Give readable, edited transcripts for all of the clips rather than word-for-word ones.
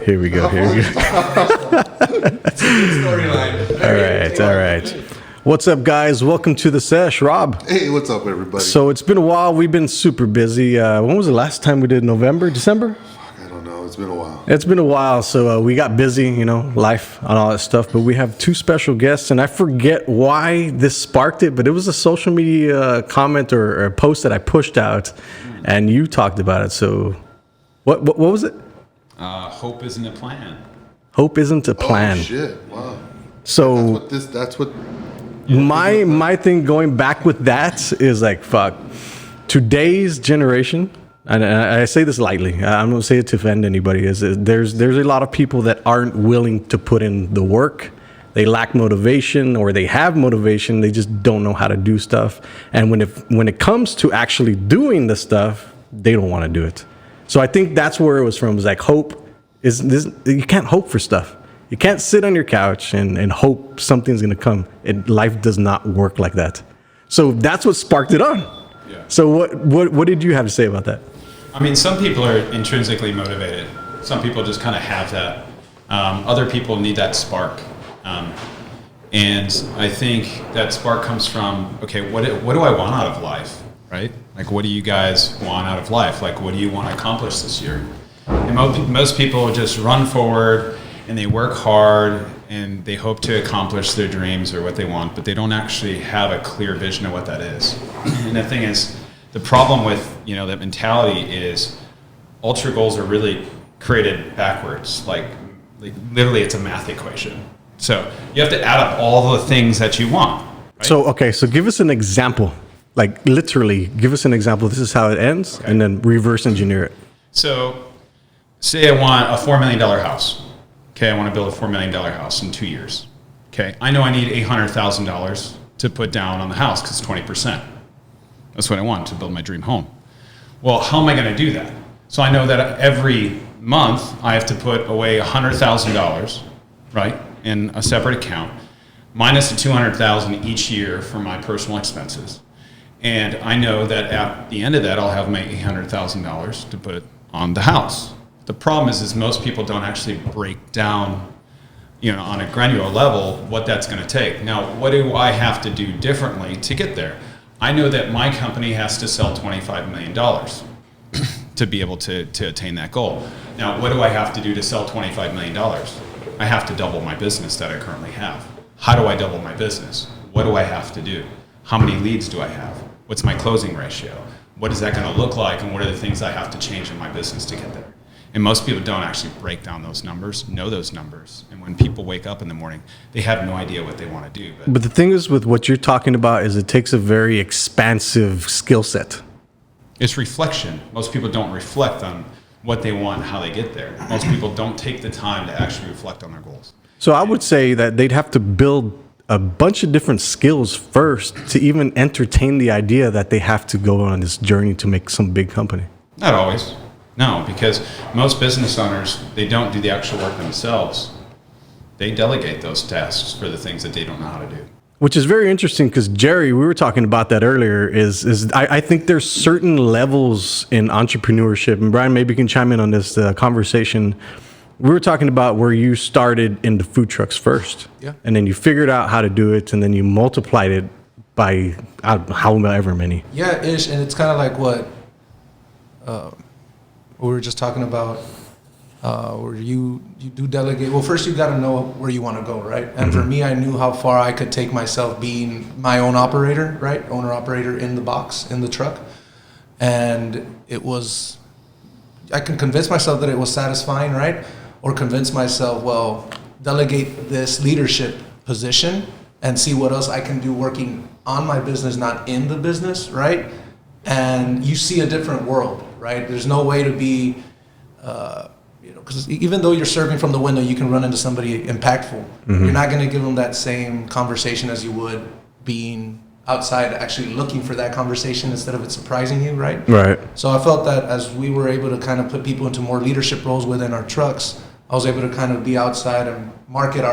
Here we go. Storyline. All right. What's up, guys? Welcome to the sesh. Rob. Hey, what's up, everybody? So it's been a while. We've been super busy. When was the last time we did? November, December? I don't know. It's been a while. It's been a while. So we got busy, life and all that stuff. But we have two special guests, and I forget why this sparked it, but it was a social media comment or a post that I pushed out, and you talked about it. So what was it? Hope isn't a plan. Hope isn't a plan. Oh, shit. Wow. So That's what. my thing going back with that is like, fuck, today's generation, and I say this lightly, I'm not saying it to offend anybody, is there's a lot of people that aren't willing to put in the work. They lack motivation, or they have motivation, they just don't know how to do stuff. And when it comes to actually doing the stuff, they don't want to do it. So I think that's where it was from. It was like, hope is this. You can't hope for stuff. You can't sit on your couch and hope something's going to come. Life does not work like that. So that's what sparked it on. Yeah. So what did you have to say about that? I mean, some people are intrinsically motivated. Some people just kind of have that. Other people need that spark. And I think that spark comes from, okay, what do I want out of life, right? Like, what do you guys want out of life? Like, what do you want to accomplish this year? And most people just run forward and they work hard and they hope to accomplish their dreams or what they want, but they don't actually have a clear vision of what that is. And the thing is, the problem with, that mentality is ultra goals are really created backwards. Like literally it's a math equation. So you have to add up all the things that you want. Right? So give us an example. Like literally give us an example. This is how it ends, okay. And then reverse engineer it. So say I want a $4 million house. Okay, I want to build a $4 million house in 2 years. Okay, I know I need $800,000 to put down on the house because it's 20%. That's what I want to build my dream home. Well, how am I going to do that? So I know that every month I have to put away $100,000, right, in a separate account, minus the $200,000 each year for my personal expenses. And I know that at the end of that, I'll have my $800,000 to put on the house. The problem is most people don't actually break down, on a granular level, what that's going to take. Now, what do I have to do differently to get there? I know that my company has to sell $25 million to be able to attain that goal. Now, what do I have to do to sell $25 million? I have to double my business that I currently have. How do I double my business? What do I have to do? How many leads do I have? What's my closing ratio? What is that going to look like? And what are the things I have to change in my business to get there? And most people don't actually break down those numbers, know those numbers. And when people wake up in the morning, they have no idea what they want to do. But the thing is with what you're talking about is it takes a very expansive skill set. It's reflection. Most people don't reflect on what they want and how they get there. Most people don't take the time to actually reflect on their goals. So I would say that they'd have to build a bunch of different skills first to even entertain the idea that they have to go on this journey to make some big company. Not always. No, because most business owners, they don't do the actual work themselves. They delegate those tasks for the things that they don't know how to do. Which is very interesting because, Jerry, we were talking about that earlier, I think there's certain levels in entrepreneurship, and Brian, maybe you can chime in on this conversation. We were talking about where you started in the food trucks first. Yeah. And then you figured out how to do it, and then you multiplied it by however many. Yeah, ish, and it's kind of like what we were just talking about, where you do delegate. Well, first you got to know where you want to go, right? And for me, I knew how far I could take myself being my own operator, right? Owner-operator in the box, in the truck. And I can convince myself that it was satisfying, right? Or convince myself, well, delegate this leadership position and see what else I can do working on my business, not in the business, right? And you see a different world, right? There's no way to be, because even though you're serving from the window, you can run into somebody impactful. Mm-hmm. You're not going to give them that same conversation as you would being outside, actually looking for that conversation instead of it surprising you, right? Right. So I felt that as we were able to kind of put people into more leadership roles within our trucks, I was able to kind of be outside and market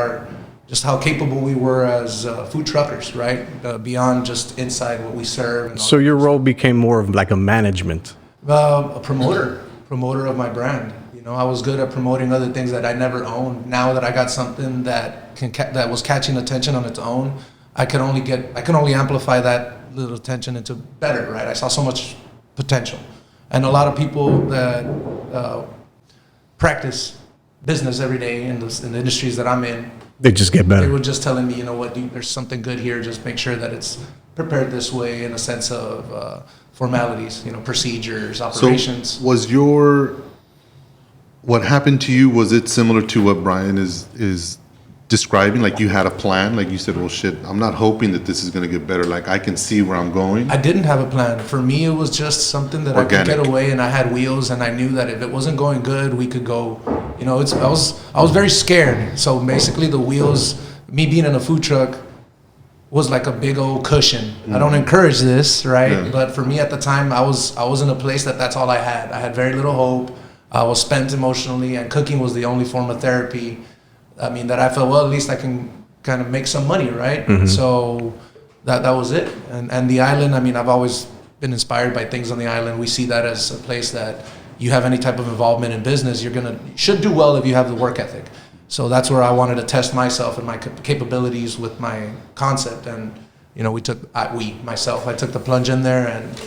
just how capable we were as food truckers, right? Beyond just inside what we serve. So your role became more of like a management. A promoter of my brand. I was good at promoting other things that I never owned. Now that I got something that that was catching attention on its own, I can only amplify that little attention into better, right? I saw so much potential, and a lot of people that practice business every day in the industries that I'm in, They just get better. they were just telling me, you know what, dude, there's something good here. Just make sure that it's prepared this way in a sense of formalities, procedures, operations. So was what happened to you, was it similar to what Brian is describing? Like you had a plan, like you said, well, shit, I'm not hoping that this is going to get better. Like I can see where I'm going. I didn't have a plan. For me, it was just something that I could get Organic. away, and I had wheels, and I knew that if it wasn't going good, we could go. I was very scared. So basically, the wheels, me being in a food truck, was like a big old cushion. I don't encourage this, right? Yeah. But for me at the time, I was in a place that's all I had. I had very little hope. I was spent emotionally, and cooking was the only form of therapy. I mean, that I felt, well, at least I can kind of make some money, right? So that was it. And the island, I mean, I've always been inspired by things on the island. We see that as a place that you have any type of involvement in business, you should do well if you have the work ethic. So that's where I wanted to test myself and my capabilities with my concept. And, I took the plunge in there, and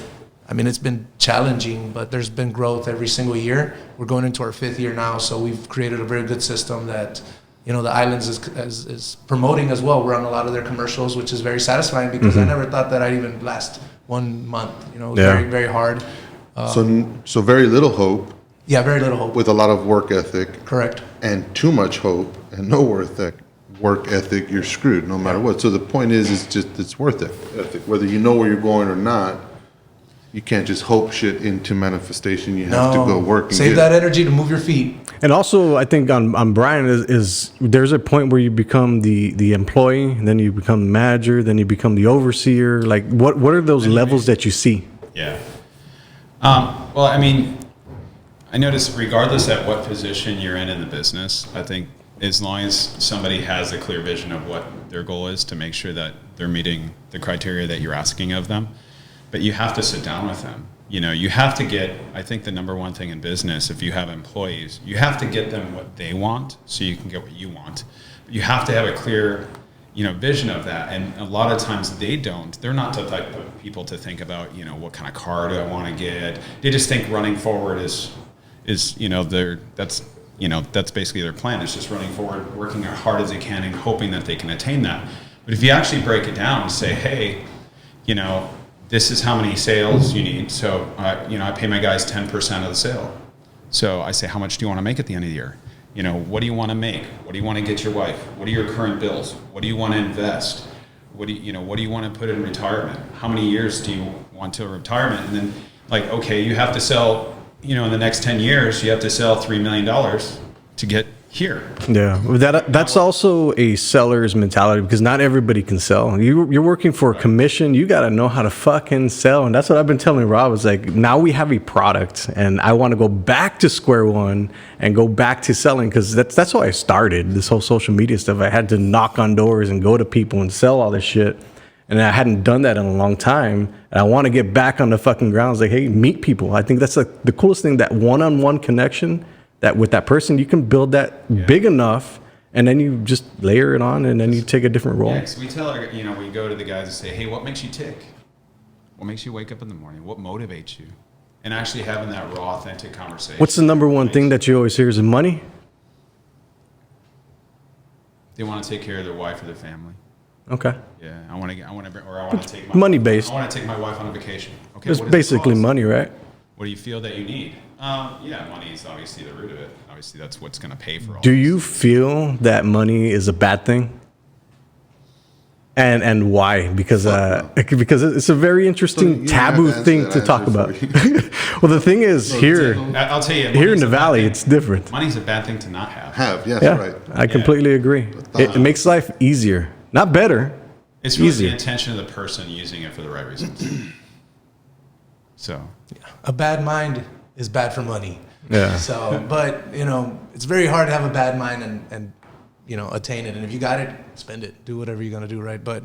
I mean, it's been challenging, but there's been growth every single year. We're going into our 5th year now, so we've created a very good system that, the Islands is promoting as well. We're on a lot of their commercials, which is very satisfying because I never thought that I'd even last 1 month. It was very, very hard. So very little hope Yeah, very little hope. with a lot of work ethic, Correct. and too much hope and no work ethic, you're screwed no matter what. So the point is, it's worth it. Whether you know where you're going or not, you can't just hope shit into manifestation. You have to go work and Save that energy to move your feet. And also, I think on Brian is there's a point where you become the employee, and then you become the manager, then you become the overseer. Like, what are those levels that you see? Yeah. Well, I mean, I notice regardless at what position you're in the business, I think as long as somebody has a clear vision of what their goal is to make sure that they're meeting the criteria that you're asking of them, but you have to sit down with them. You have to get, I think the number one thing in business, if you have employees, you have to get them what they want so you can get what you want. But you have to have a clear, vision of that. And a lot of times they're not the type of people to think about, what kind of car do I want to get? They just think running forward is that's basically their plan. It's just running forward, working as hard as they can and hoping that they can attain that. But if you actually break it down and say, hey, this is how many sales you need. So, I pay my guys 10% of the sale. So I say, how much do you want to make at the end of the year? What do you want to make? What do you want to get your wife? What are your current bills? What do you want to invest? What do you want to put in retirement? How many years do you want to retirement? And then, okay, you have to sell, in the next 10 years, you have to sell $3 million to get here. Yeah, that's also a seller's mentality because not everybody can sell. You're working for a commission. You got to know how to fucking sell, and that's what I've been telling Rob. Is like, now we have a product, and I want to go back to square one and go back to selling because that's how I started this whole social media stuff. I had to knock on doors and go to people and sell all this shit, and I hadn't done that in a long time. And I want to get back on the fucking grounds. Like, hey, meet people. I think that's the coolest thing. That one-on-one connection. That with that person, you can build that big enough, and then you just layer it on, and then you take a different role. Yeah, so we tell we go to the guys and say, hey, what makes you tick? What makes you wake up in the morning? What motivates you? And actually having that raw, authentic conversation. What's the number one thing that you always hear? Is it money? They want to take care of their wife or their family. Okay. Yeah, I want to take Money based. I want to take my wife on a vacation. Okay, It's what does it basically cost? money, right? What do you feel that you need? Money is obviously the root of it. Obviously, that's what's going to pay for all. Do this. you feel that money is a bad thing? And why? Because because it's a very interesting you taboo have to thing answer to that talk answer about. for Well, the thing is here I'll tell you. in money's the a bad valley, thing. it's different. Money's a bad thing to not have. Yes, Yeah, right. I completely agree. It makes life easier, not better. It's really easier. the intention of the person using it for the right reasons. So, A bad mind is bad for money. Yeah. So, but it's very hard to have a bad mind and attain it. And if you got it, spend it. Do whatever you're gonna do, right? But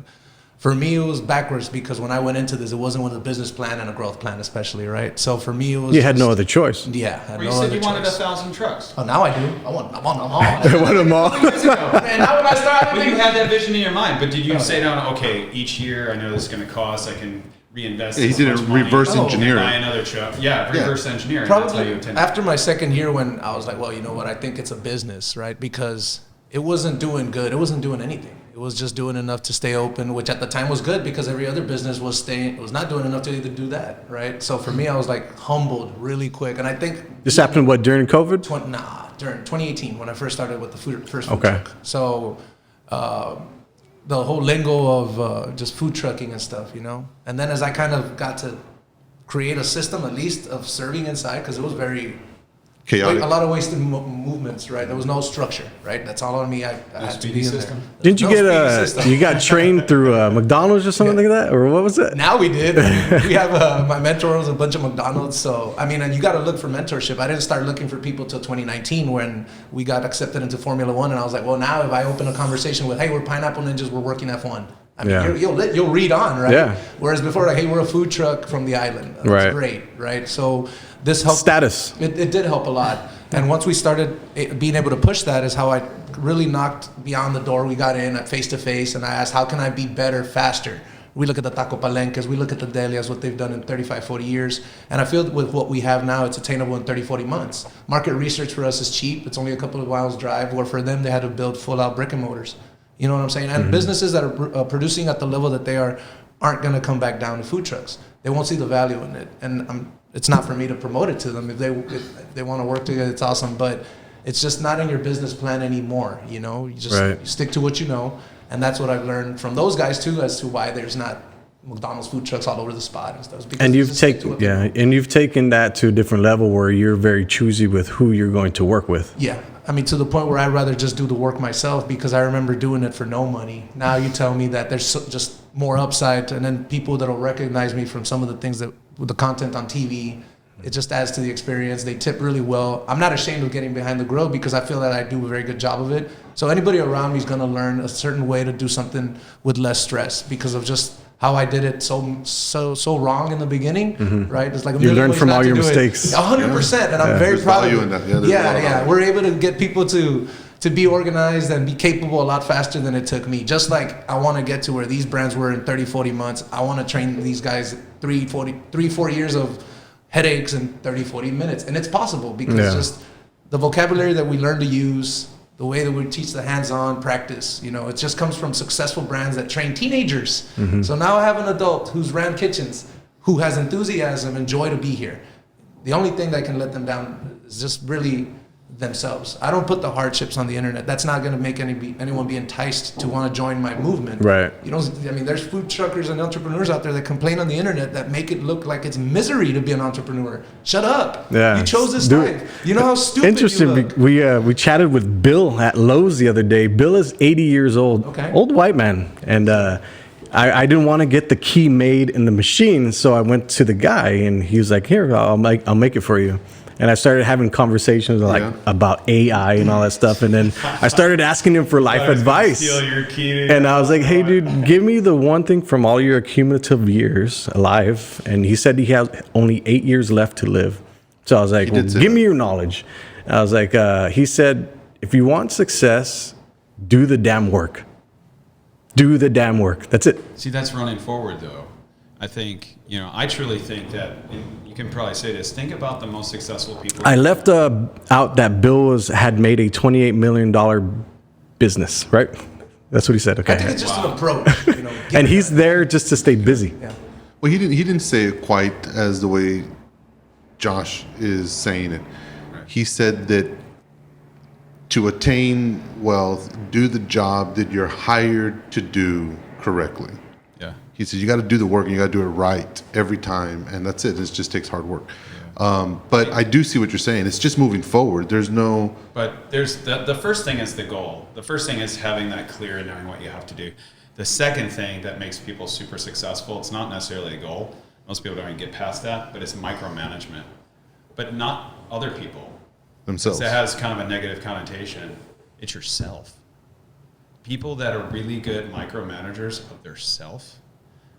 For me, it was backwards because when I went into this, it wasn't with a business plan and a growth plan, especially, right? So for me, it was You had no other choice. Yeah, I had Well, you no said other you wanted choice. 1,000 trucks. Oh, now I do. I want them all. I want them all. And now when I started, But you had that vision in your mind. But did you say, no, okay, each year I know this is going to cost, I can reinvest. Yeah, he this did much a money, reverse and engineering. buy another truck. Yeah, reverse engineering. That's how you probably intend. after my second year, when I was like, well, you know what? I think it's a business, right? Because it wasn't doing good. It wasn't doing anything. It was just doing enough to stay open, which at the time was good because every other business was not doing enough to either do that, right? So for me, I was like humbled really quick, and I think This happened what during COVID? during 2018 when I first started with the first food Okay. truck. So the whole lingo of just food trucking and stuff, you know. And then as I kind of got to create a system, at least of serving inside, because it was very Chaotic. a lot of wasted movements, right? There was no structure, right? That's all on me. I had to speedy be in system? there. Didn't you No speedy get system. you got trained through McDonald's or something like that, or what was it? Now we did. We have my mentor was a bunch of McDonald's. So I mean, and you got to look for mentorship. I didn't start looking for people till 2019 when we got accepted into Formula One, and I was like, well, now if I open a conversation with, hey, we're Pineapple Ninjas, we're working F1. I mean, Yeah. you'll read on, right? Yeah. Whereas before, like, hey, we're a food truck from the island. That's Right. great, right? So this helped. Status. It did help a lot. And once we started being able to push that is how I really knocked beyond the door. We got in at face to face, and I asked, how can I be better, faster? We look at the Taco Palenques, we look at the Delias, what they've done in 35, 40 years. And I feel that with what we have now, it's attainable in 30, 40 months. Market research for us is cheap. It's only a couple of miles drive, where for them, they had to build full-out brick and mortars. You know what I'm saying? And businesses that are producing at the level that they aren't going to come back down to food trucks. They won't see the value in it. And it's not for me to promote it to them. If they want to work together, it's awesome. But it's just not in your business plan anymore. You know, you just Right. you stick to what you know. And that's what I've learned from those guys too, as to why there's not McDonald's food trucks all over the spot and stuff. Because And you you've just stick to taken what they know. and you've taken that to a different level where you're very choosy with who you're going to work with. Yeah. I mean, to the point where I'd rather just do the work myself because I remember doing it for no money. Now you tell me that there's just more upside, and then people that'll recognize me from some of the things that, with the content on TV, it just adds to the experience. They tip really well. I'm not ashamed of getting behind the grill because I feel that I do a very good job of it. So anybody around me is going to learn a certain way to do something with less stress because of just how I did it so wrong in the beginning, right? It's like a You million learn ways from not all to your do it. mistakes. 100%, and I'm very There's proud value of in it. that. Yeah, there's a lot of value. We're able to get people to be organized and be capable a lot faster than it took me. Just like I want to get to where these brands were in 30, 40 months, I want to train these guys 3-4 years of headaches in 30, 40 minutes. And it's possible because just the vocabulary that we learn to use, the way that we teach the hands-on practice, you know, it just comes from successful brands that train teenagers. So now I have an adult who's ran kitchens, who has enthusiasm and joy to be here. The only thing that can let them down is just really themselves. I don't put the hardships on the internet. That's not going to make anyone be enticed to want to join my movement. Right. You know, I mean, there's food truckers and entrepreneurs out there that complain on the internet that make it look like it's misery to be an entrepreneur. Shut up. Yeah. You chose this Dude, life. You know how stupid Interesting. you look. We chatted with Bill at Lowe's the other day. Bill is 80 years old, Okay. old white man, and I didn't want to get the key made in the machine, so I went to the guy, and he was like, "Here, I'll make it for you." And I started having conversations like about AI and all that stuff, and then I started asking him for life advice. Steal your key. And I was like, "Hey, dude, give me the one thing from all your accumulative years alive." And he said he has only 8 years left to live. So I was like, well, did say "Give that. me your knowledge." I was like, he said, "If you want success, do the damn work. Do the damn work. That's it." See, that's running forward, though. I think, I truly think that, and you can probably say this, think about the most successful people. I left out that Bill had made a $28 million business, right? That's what he said. I think Okay. it's just an approach. You know, And he's there just to stay busy. Yeah. Well, he didn't say it quite as the way Josh is saying it. He said that to attain wealth, do the job that you're hired to do correctly. Yeah. He said you got to do the work and you got to do it right every time, and that's it. It just takes hard work. But I do see what you're saying. It's just moving forward. There's no. But there's the first thing is the goal. The first thing is having that clear and knowing what you have to do. The second thing that makes people super successful, it's not necessarily a goal. Most people don't even get past that, but it's micromanagement. But not other people. Themselves. It has kind of a negative connotation. It's yourself. people that are really good micromanagers of their self,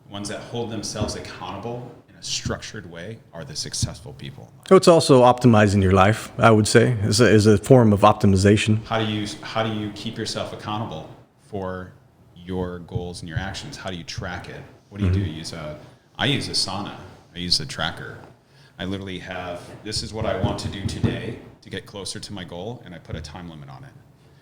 ones that hold themselves accountable in a structured way, are the successful people. So it's also optimizing your life, I would say, is a form of optimization. How do you keep yourself accountable for your goals and your actions? How do you track it? What do you do? I use Asana. I use a tracker. I literally have, this is what I want to do today to get closer to my goal, and I put a time limit on it.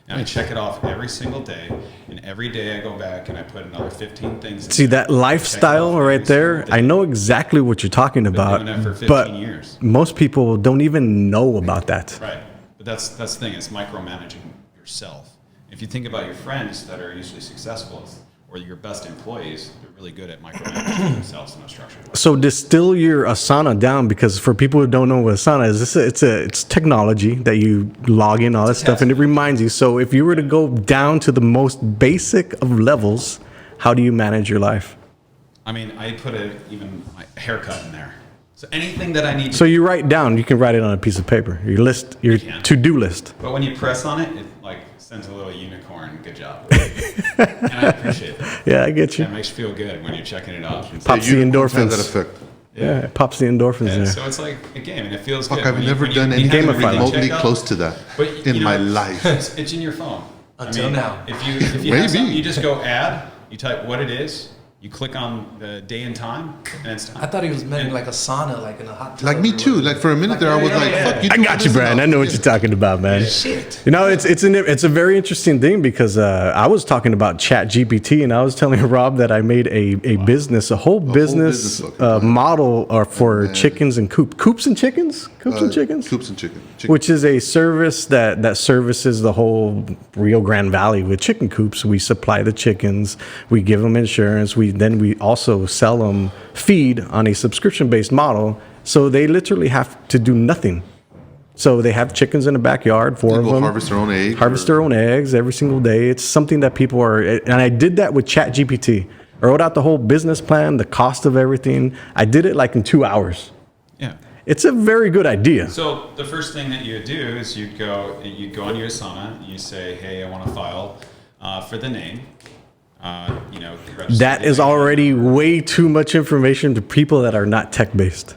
And I check it off every single day, and every day I go back and I put another 15 things in See, there. that lifestyle right there, I know exactly what you're talking about, doing that for 15 but years. most people don't even know about that. Right. But that's the thing, it's micromanaging yourself. If you think about your friends that are usually successful, or your best employees, they're really good at micromanaging themselves in a structured way. So distill your Asana down, because for people who don't know what Asana is, it's technology that you log in, all that stuff, and it reminds you. So if you were to go down to the most basic of levels, how do you manage your life? I mean, I put even my haircut in there. So anything that I need to So you write down, you can write it on a piece of paper, your list, your can. to-do list. But when you press on it, it like sends a little unicorn. Good job. And I appreciate that. Yeah, I get you. It makes you feel good when you're checking it off. And Pops Yeah, the unicorns have endorphins. that effect. Yeah, it pops the endorphins yeah, there. so it's like a game, and it feels Fuck, good. I've When you- never when you- done when you anything have everything remotely checked out. close to that But, in my life. It's in your phone. Until now. If you have Maybe. something, you just go add, you type what it is, you click on the day and time, and it's done. I thought he was meant like a sauna, like in a hot tub. Like me or too. whatever. Like for a minute there, I was like, "Fuck you." I got you, Brian. I know what you're talking about, man. Shit. You know, it's a very interesting thing, because I was talking about Chat GPT, and I was telling Rob that I made a business, a whole business business model for chickens and coops and chickens, coops and chickens, Coops and chicken. which is a service that services the whole Rio Grande Valley with chicken coops. We supply the chickens, we give them insurance, we also sell them feed on a subscription-based model, so they literally have to do nothing. So they have chickens in the backyard, four They of go them. harvest their own eggs. Harvest their own eggs every single day. It's something that people are, and I did that with ChatGPT. I wrote out the whole business plan, the cost of everything. I did it like in 2 hours. Yeah. It's a very good idea. So the first thing that you would do is you'd go on your Asana, and you say, hey, I want to file for the name. That is already way too much information to people that are not tech-based.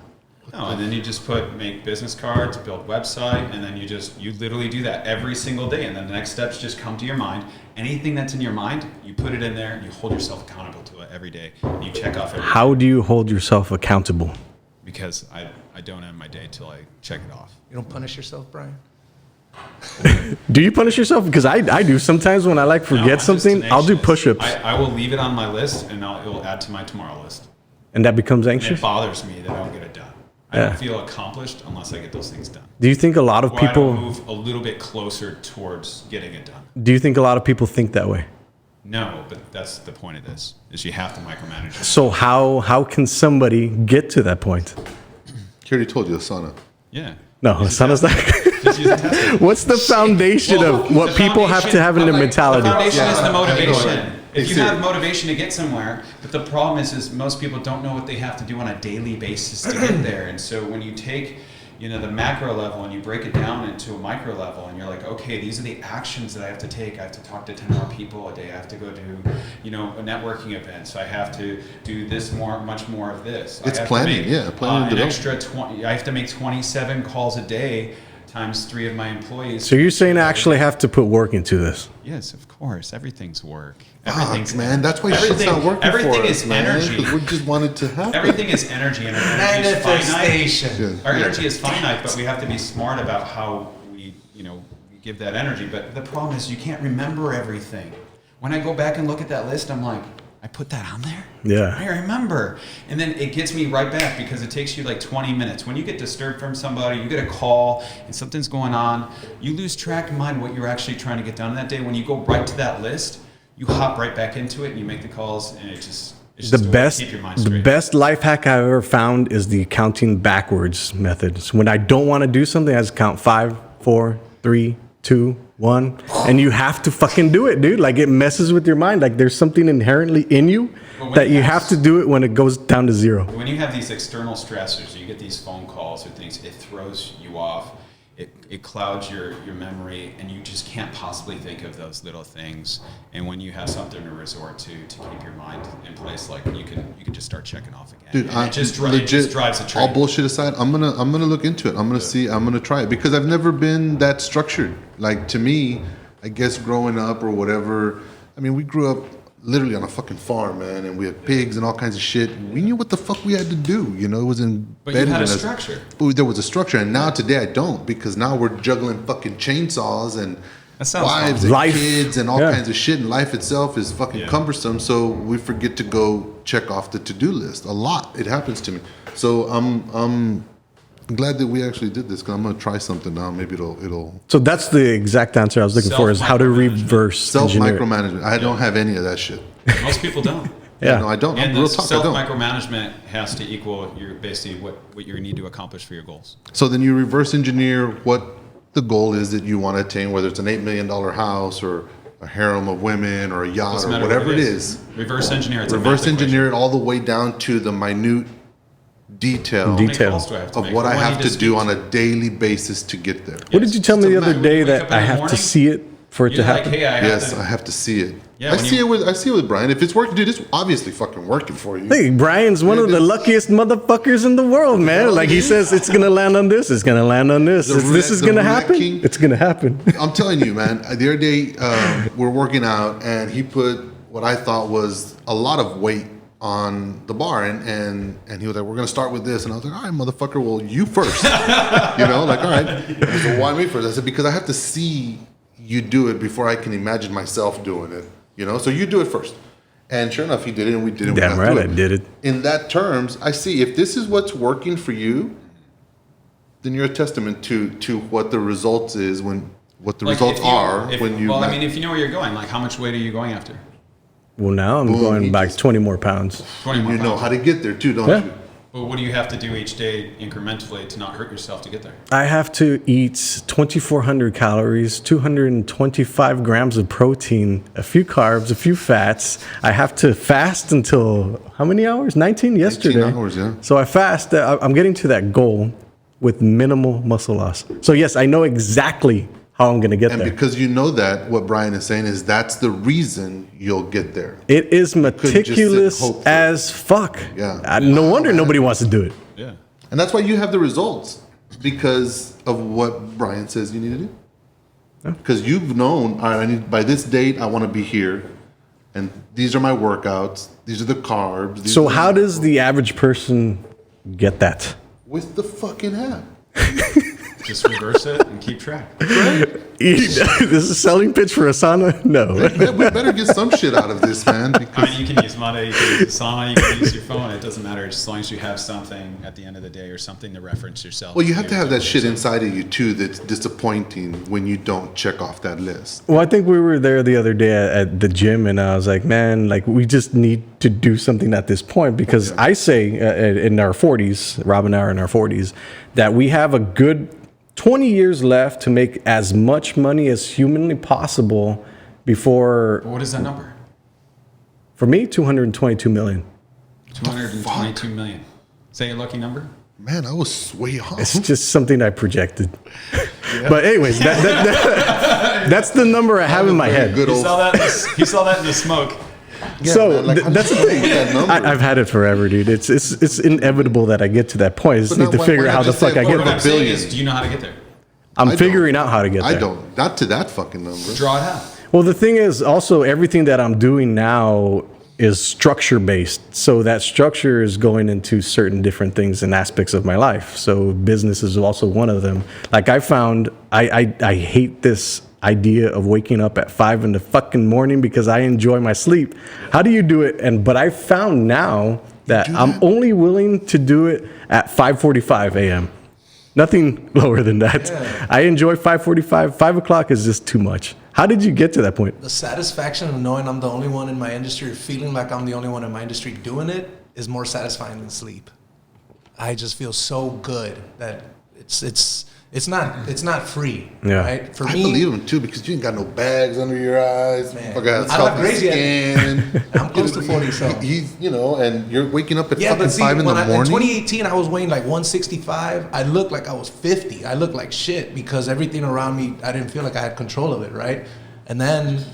No, and then you just make business cards, build website, and then you literally do that every single day. And then the next steps just come to your mind. Anything that's in your mind, you put it in there, and you hold yourself accountable to it every day. And you check off every How do you hold yourself accountable? because I don't end my day till I check it off. You don't punish yourself, Brian? Do you punish yourself? Because I do. Sometimes when I No, forget I'm just something, I'll do anxious. push-ups. I will leave it on my list, and it will add to my tomorrow list. And that becomes And anxious. it bothers me that I don't get it done. I Yeah. don't feel accomplished unless I get those things done. Do you think a lot of Or I people, don't move a little bit closer towards getting it done. do you think a lot of people think that way? No, but that's the point of this, is you have to micromanage it. So how can somebody get to that point? He already told you, Asana. Yeah. No, Use a Asana's test. not. Just use a test. What's the foundation Well, of what the people have to foundation- have in their The mentality? foundation is the Yeah. motivation. Hey, If you Siri. have motivation to get somewhere, but the problem is most people don't know what they have to do on a daily basis to get there. And so when you take, the macro level and you break it down into a micro level, and you're like, okay, these are the actions that I have to take. I have to talk to 10 more people a day. I have to go do, a networking event. So I have to do much more of this. It's I have planning, to make, yeah, planning and an development. extra 20. I have to make 27 calls a day times 3 of my employees. So you're saying I actually have to put work into this? Yes, of course. Everything's work. Fuck, man. That's why shit's not working everything for is us, man. energy. Because we just wanted to happen. Everything is energy, and our energy is finite. Manifestation. Our Yeah. energy is finite, but we have to be smart about how we give that energy. But the problem is you can't remember everything. When I go back and look at that list, I'm like, I put that on there? Yeah. I remember. And then it gets me right back because it takes you like 20 minutes. When you get disturbed from somebody, you get a call and something's going on, you lose track in mind what you're actually trying to get done that day. When you go right to that list, you hop right back into it and you make the calls, and it's just a way to keep your mind The straight. best life hack I've ever found is the counting backwards method. So when I don't want to do something, I just count 5, 4, 3, 2, 1, and you have to fucking do it, dude. Like, it messes with your mind. Like, there's something inherently in you But when that you you have- have to do it when it goes down to 0. When you have these external stressors, you get these phone calls or things, it throws you off. it clouds your memory, and you just can't possibly think of those little things. And when you have something to resort to keep your mind in place, like you can just start checking off again. Dude, it just drives the train. All bullshit aside, I'm gonna look into it. I'm gonna try it because I've never been that structured. Like, to me, I guess growing up or whatever, I mean, we grew up literally on a fucking farm, man, and we had pigs and all kinds of shit. We knew what the fuck we had to do, you know. It was embedded. But you had in a us. structure. But there was a structure, and now today I don't, because now we're juggling fucking chainsaws and That sounds wives fun. and Life. kids and all Yeah. kinds of shit, and life itself is fucking Yeah. cumbersome. So we forget to go check off the to-do list a lot. It happens to me. So I'm glad that we actually did this, because I'm gonna try something now. Maybe it'll So that's the exact answer I was looking for, is how to Self-micromanagement. reverse self engineer it. micromanagement. I don't have any of that shit. Most people don't. Yeah. No, I don't. And Real the talk, I self don't. micromanagement has to equal your basically what you need to accomplish for your goals. So then you reverse engineer what the goal is that you want to attain, whether it's an $8 million house or a harem of women or a yacht Doesn't or matter whatever what it is. Reverse engineer. It's a Reverse math equation. engineer it all the way down to the minute detail How many Detail. calls do I have to of make? what Who I do have need to speak do to? on a daily basis to get there. What did you tell me the other day Wake up that in I the have morning, to see it for it to You're like, happen? hey, I have Yes, to. I have to see it. Yeah, I when see you- it with Brian. If it's working, dude, it's obviously fucking working for you. Hey, Brian's one of the luckiest motherfuckers in the world, man. Like, he says, it's gonna land on this, it's gonna land on this. The This roulette- is the gonna roulette happen. king. It's gonna happen. I'm telling you, man. The other day, we're working out, and he put what I thought was a lot of weight on the bar, and he was like, "We're gonna start with this," and I was like, "All right, motherfucker. Well, you first." You know, like, all right. He said, "Why me first?" I said, "Because I have to see you do it before I can imagine myself doing it." You know, so you do it first. And sure enough, he did it, and we did it. We Damn got right through I did it. In that terms, I see if this is what's working for you, then you're a testament to what the results is what the Like, results if you- are if- when you. Well, I mean, if you know where you're going, like, how much weight are you going after? Well, now I'm Boom, he going back just- 20 more pounds. 20 more you know pounds. how to get there too, don't Yeah. you? But what do you have to do each day incrementally to not hurt yourself to get there? I have to eat 2,400 calories, 225 grams of protein, a few carbs, a few fats. I have to fast until how many hours? 19 yesterday. 19 hours, yeah. So I fast. I'm getting to that goal with minimal muscle loss. So yes, I know exactly how I'm going to get And there. because you know that, what Brian is saying is that's the reason you'll get there. It is couldn't just sit meticulous and hope for it. as fuck. Yeah. No Wow, wonder man. nobody wants to do it. Yeah. And that's why you have the results, because of what Brian says you need to do. Because you've known, all right, I need, by this date, I want to be here. And these are my workouts. These are the carbs. These So are how does the average person get that? with the fucking app. Just reverse it and keep track. This is a selling pitch for Asana? No. We better get some shit out of this, man. I Because mean, you can use Monday, you can use Asana, you can use your phone. It doesn't matter as long as you have something at the end of the day or something to reference yourself. well, you have to have that shit inside of you too. That's disappointing when you don't check off that list. Well, I think we were there the other day at the gym, and I was like, man, like, we just need to do something at this point, because I say in our 40s, Rob and I are in our 40s, that we have a good 20 years left to make as much money as humanly possible before, What is that number? for me, 222 million. 222 million. Say a lucky number. Man, I was way off. It's just something I projected. But anyways, that's the number I have in my head. Good He old. saw that. He saw that in the smoke. Yeah, So man, like, I'm that's the just thing. with that number. I've had it forever, dude. It's inevitable that I get to that point. I just But need now to why figure not out how the just say fuck I more get What than I'm there. a saying billion. is, do you know how to get there? I'm I figuring don't. out how to get there. I don't. Not to that fucking number. Draw it out. Well, the thing is, also, everything that I'm doing now is structure based. So that structure is going into certain different things and aspects of my life. So business is also one of them. Like, I found, I hate this idea of waking up at 5 in the fucking morning because I enjoy my sleep. How do you do it? But I found now that I'm only willing to do it at 5:45 a.m. Nothing lower than that. Yeah. I enjoy 5:45. 5 o'clock is just too much. How did you get to that point? The satisfaction of knowing I'm the only one in my industry, or feeling like I'm the only one in my industry doing it, is more satisfying than sleep. I just feel so good that it's not free, Yeah. right? For I me, believe him too because you ain't got no bags under your eyes. Man. Fuck, got I look crazy. skin. I'm close to 40, so. He's, and you're waking up at Yeah, fucking but see, 5 in the in morning. 2018, I was weighing like 165. I looked like I was 50. I looked like shit because everything around me, I didn't feel like I had control of it, right? And then,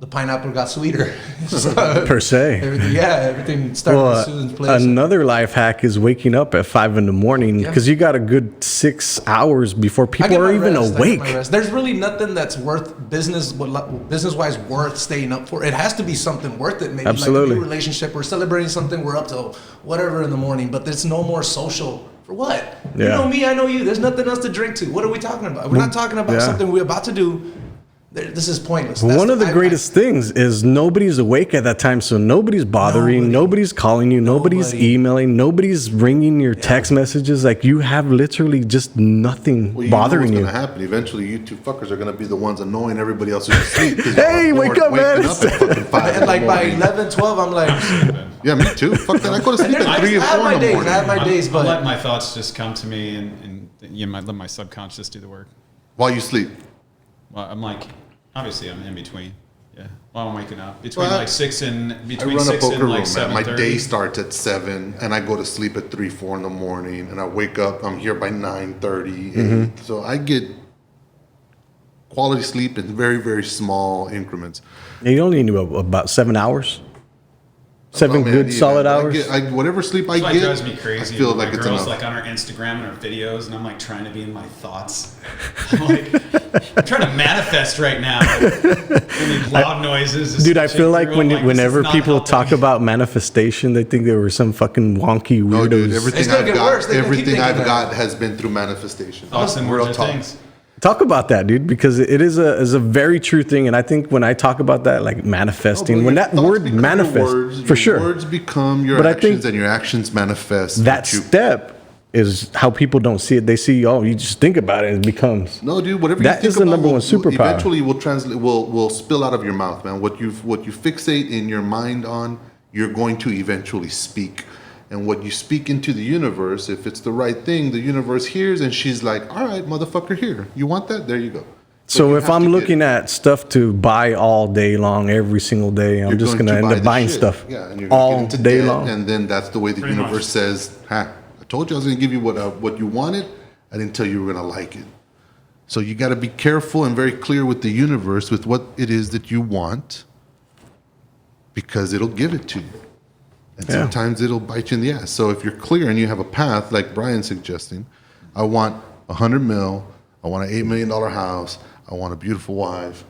the pineapple got sweeter. So, Per se. everything started to soothe in place. Another life hack is waking up at 5 in the morning because you got a good 6 hours before I people get are my even rest, I get awake. my rest. There's really nothing that's worth business-wise worth staying up for. It has to be something worth it. Maybe Absolutely. like a new relationship. We're celebrating something. We're up till whatever in the morning, but there's no more social. For what? You Yeah. know me, I know you. There's nothing else to drink to. What are we talking about? We're not talking about something we're about to do. This is pointless. One of the greatest things is nobody's awake at that time, so nobody's bothering, nobody's calling you, nobody's emailing, nobody's ringing your text messages. Like you have literally just nothing bothering know you. what's gonna happen? Eventually, you two fuckers are gonna be the ones annoying everybody else who's asleep. Hey, wake up, man! Waking up at fucking 5 in And the like by morning. 11, 12, I'm like, Yeah, me too. Fuck that. I go to sleep at 3 or 4 I have my in the days. morning. I have my days, I but let my thoughts just come to me, and let my subconscious do the work. While you sleep. Well, I'm like, obviously, I'm in between. Yeah, while I'm waking up between Well, like 6 and I between run a 6 poker and room, like man. My 7:30. day starts at 7, and I go to sleep at 3, 4 in the morning, and I wake up. I'm here by 9:30. So I get quality sleep in very, very small increments. You only need about 7 hours. 7 Oh, man, good yeah, solid I hours. get, whatever sleep I That's why get, it drives me crazy. I feel when like my it's girls enough. like on her Instagram and her videos, and I'm like trying to be in my thoughts. I'm like, I'm trying to manifest right now. Any loud noises. just Dude, I shake feel the like room, this whenever is not people helping talk me. about manifestation, they think they were some fucking wonky weirdos. No, dude, everything It's gonna I've get got, worse. They're gonna keep everything thinking I've that. got has been through manifestation. thoughts and Real words are talk. things. Talk about that, dude, because it is a very true thing. And I think when I talk about that, like manifesting, when that word manifest, for sure. Words become your But I think actions, and your actions manifest. that what you- step is how people don't see it. They see, you just think about it, and it becomes. No, dude. Whatever That you is think the about number one superpower. Eventually, will translate. Will spill out of your mouth, man. What you fixate in your mind on, you're going to eventually speak. And what you speak into the universe, if it's the right thing, the universe hears, and she's like, "All right, motherfucker, here. You want that? There you go." So you if have I'm to looking at stuff to buy all day long, every single day, I'm You're just going gonna to end buy up the buying shit. stuff Yeah, and you're gonna all get into day debt, long. and then that's the way the Pretty universe much. says, "Ha, I told you I was going to give you what you wanted. I didn't tell you you were going to like it." So you got to be careful and very clear with the universe with what it is that you want, because it'll give it to you, and Yeah. sometimes it'll bite you in the ass. So if you're clear and you have a path, like Brian's suggesting, I want 100 mil, I want an $8 million house, I want a beautiful wife.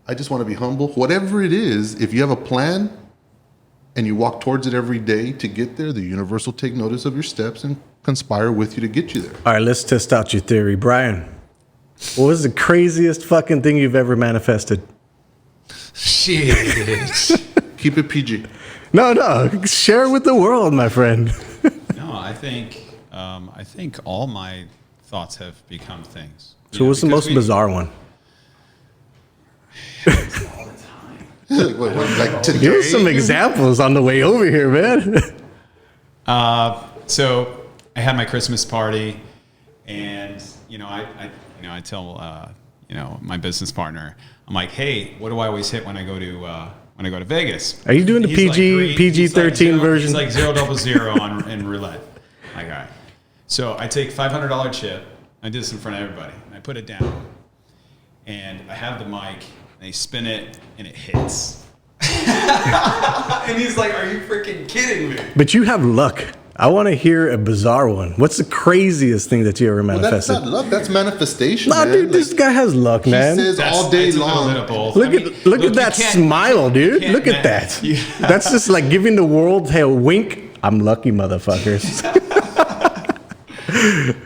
I just want to be humble. Whatever it is, if you have a plan and you walk towards it every day to get there, the universe will take notice of your steps and conspire with you to get you there. All right, let's test out your theory, Brian. What was the craziest fucking thing you've ever manifested? shit. Keep it PG. No, share with the world, my friend. No, I think all my thoughts have become things. So what's the because most bizarre one? Like today? Give us some examples on the way over here, man. So I had my Christmas party, and I tell my business partner, I'm like, hey, what do I always hit when I go to Vegas? Are you doing the He's like, PG he's like PG-13 zero- version? He's like 000 in roulette. Like, all right. So I take $500 chip. I did this in front of everybody, and I put it down, and I have the mic, and they spin it, and it hits. And he's like, are you freaking kidding me? But you have luck. I want to hear a bizarre one. What's the craziest thing that you ever Well, that's manifested? not luck. That's manifestation. Nah, man. dude, this guy has luck, he man. says all day it's a little long. bit of both. Look I mean, at look at you that can't- smile, dude. can't Look at man- that. you- That's just like giving the world a wink. I'm lucky, motherfuckers.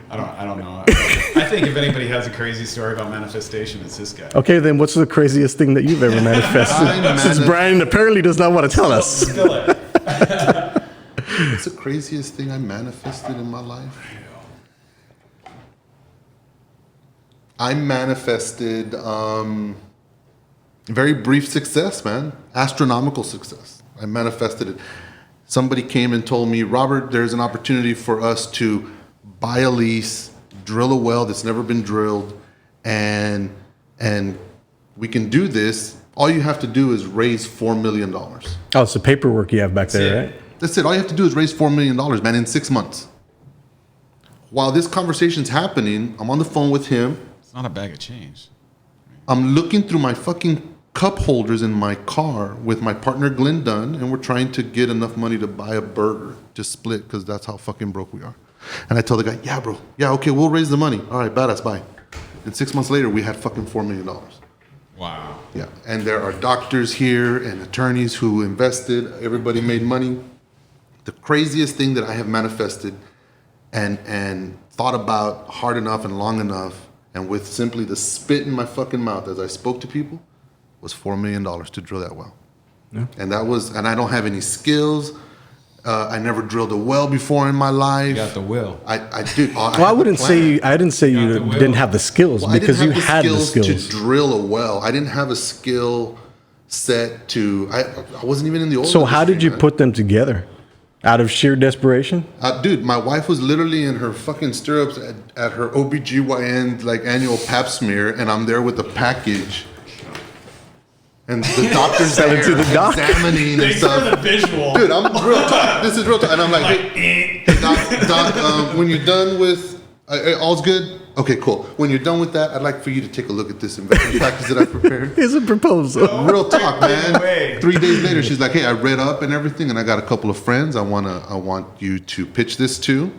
I don't know. I think if anybody has a crazy story about manifestation, it's this guy. Okay, then what's the craziest thing that you've ever manifested? Since Brian apparently does not want to tell us. Spill it. What's the craziest thing I manifested in my life? I manifested very brief success, man. Astronomical success. I manifested it. Somebody came and told me, Robert, there's an opportunity for us to buy a lease, drill a well that's never been drilled, and we can do this. All you have to do is raise $4 million. Oh, it's the paperwork you have back there, right? That's it. All you have to do is raise $4 million, man, in 6 months. While this conversation's happening, I'm on the phone with him. It's not a bag of change. I'm looking through my fucking cup holders in my car with my partner Glenn Dunn, and we're trying to get enough money to buy a burger to split, because that's how fucking broke we are. And I tell the guy, yeah, bro. Yeah, okay, we'll raise the money. All right, badass, bye. And 6 months later, we had fucking $4 million. Wow. Yeah, and there are doctors here and attorneys who invested. Everybody made money. The craziest thing that I have manifested and thought about hard enough and long enough, and with simply the spit in my fucking mouth as I spoke to people, was $4 million to drill that well. Yeah. And I don't have any skills. I never drilled a well before in my life. You got the will. I did. Well, I didn't say you didn't have the skills, well, because you had the skills to drill a well. I didn't have a skill set to. I wasn't even in the oil So how industry, did you man. put them together? Out of sheer desperation? Dude, my wife was literally in her fucking stirrups at her OBGYN like annual pap smear, and I'm there with the package. And the doctor's there to the doc. examining and stuff. the visual. Dude, I'm real talk. This is real talk. And I'm like, hey, doc, when you're done with, all's good? Okay, cool. When you're done with that, I'd like for you to take a look at this investment package that I prepared. Here's a proposal. Real talk, man. way. 3 days later, she's like, hey, I read up and everything, and I got a couple of friends I want you to pitch this to.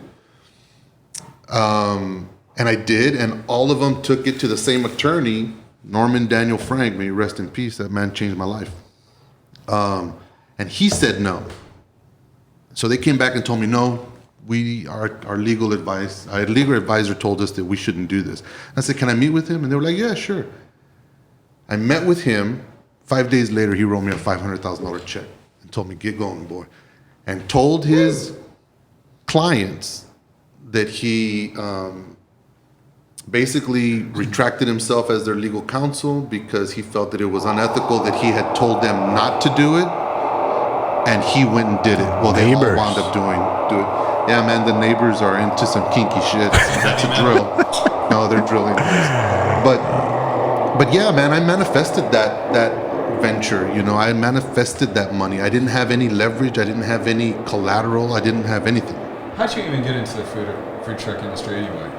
And I did, and all of them took it to the same attorney, Norman Daniel Frank, may he rest in peace. That man changed my life. And he said no. So they came back and told me, no, our legal advisor told us that we shouldn't do this. I said, can I meet with him? And they were like, yeah, sure. I met with him. 5 days later, he wrote me a $500,000 check and told me, get going, boy. And told his clients that he basically retracted himself as their legal counsel because he felt that it was unethical that he had told them not to do it, and he went and did it. Well, they all wound up doing it. Yeah, man, the neighbors are into some kinky shit. That's a drill. No, they're drilling things. But yeah, man, I manifested that venture. You know, I manifested that money. I didn't have any leverage. I didn't have any collateral. I didn't have anything. How'd you even get into the food truck industry anyway?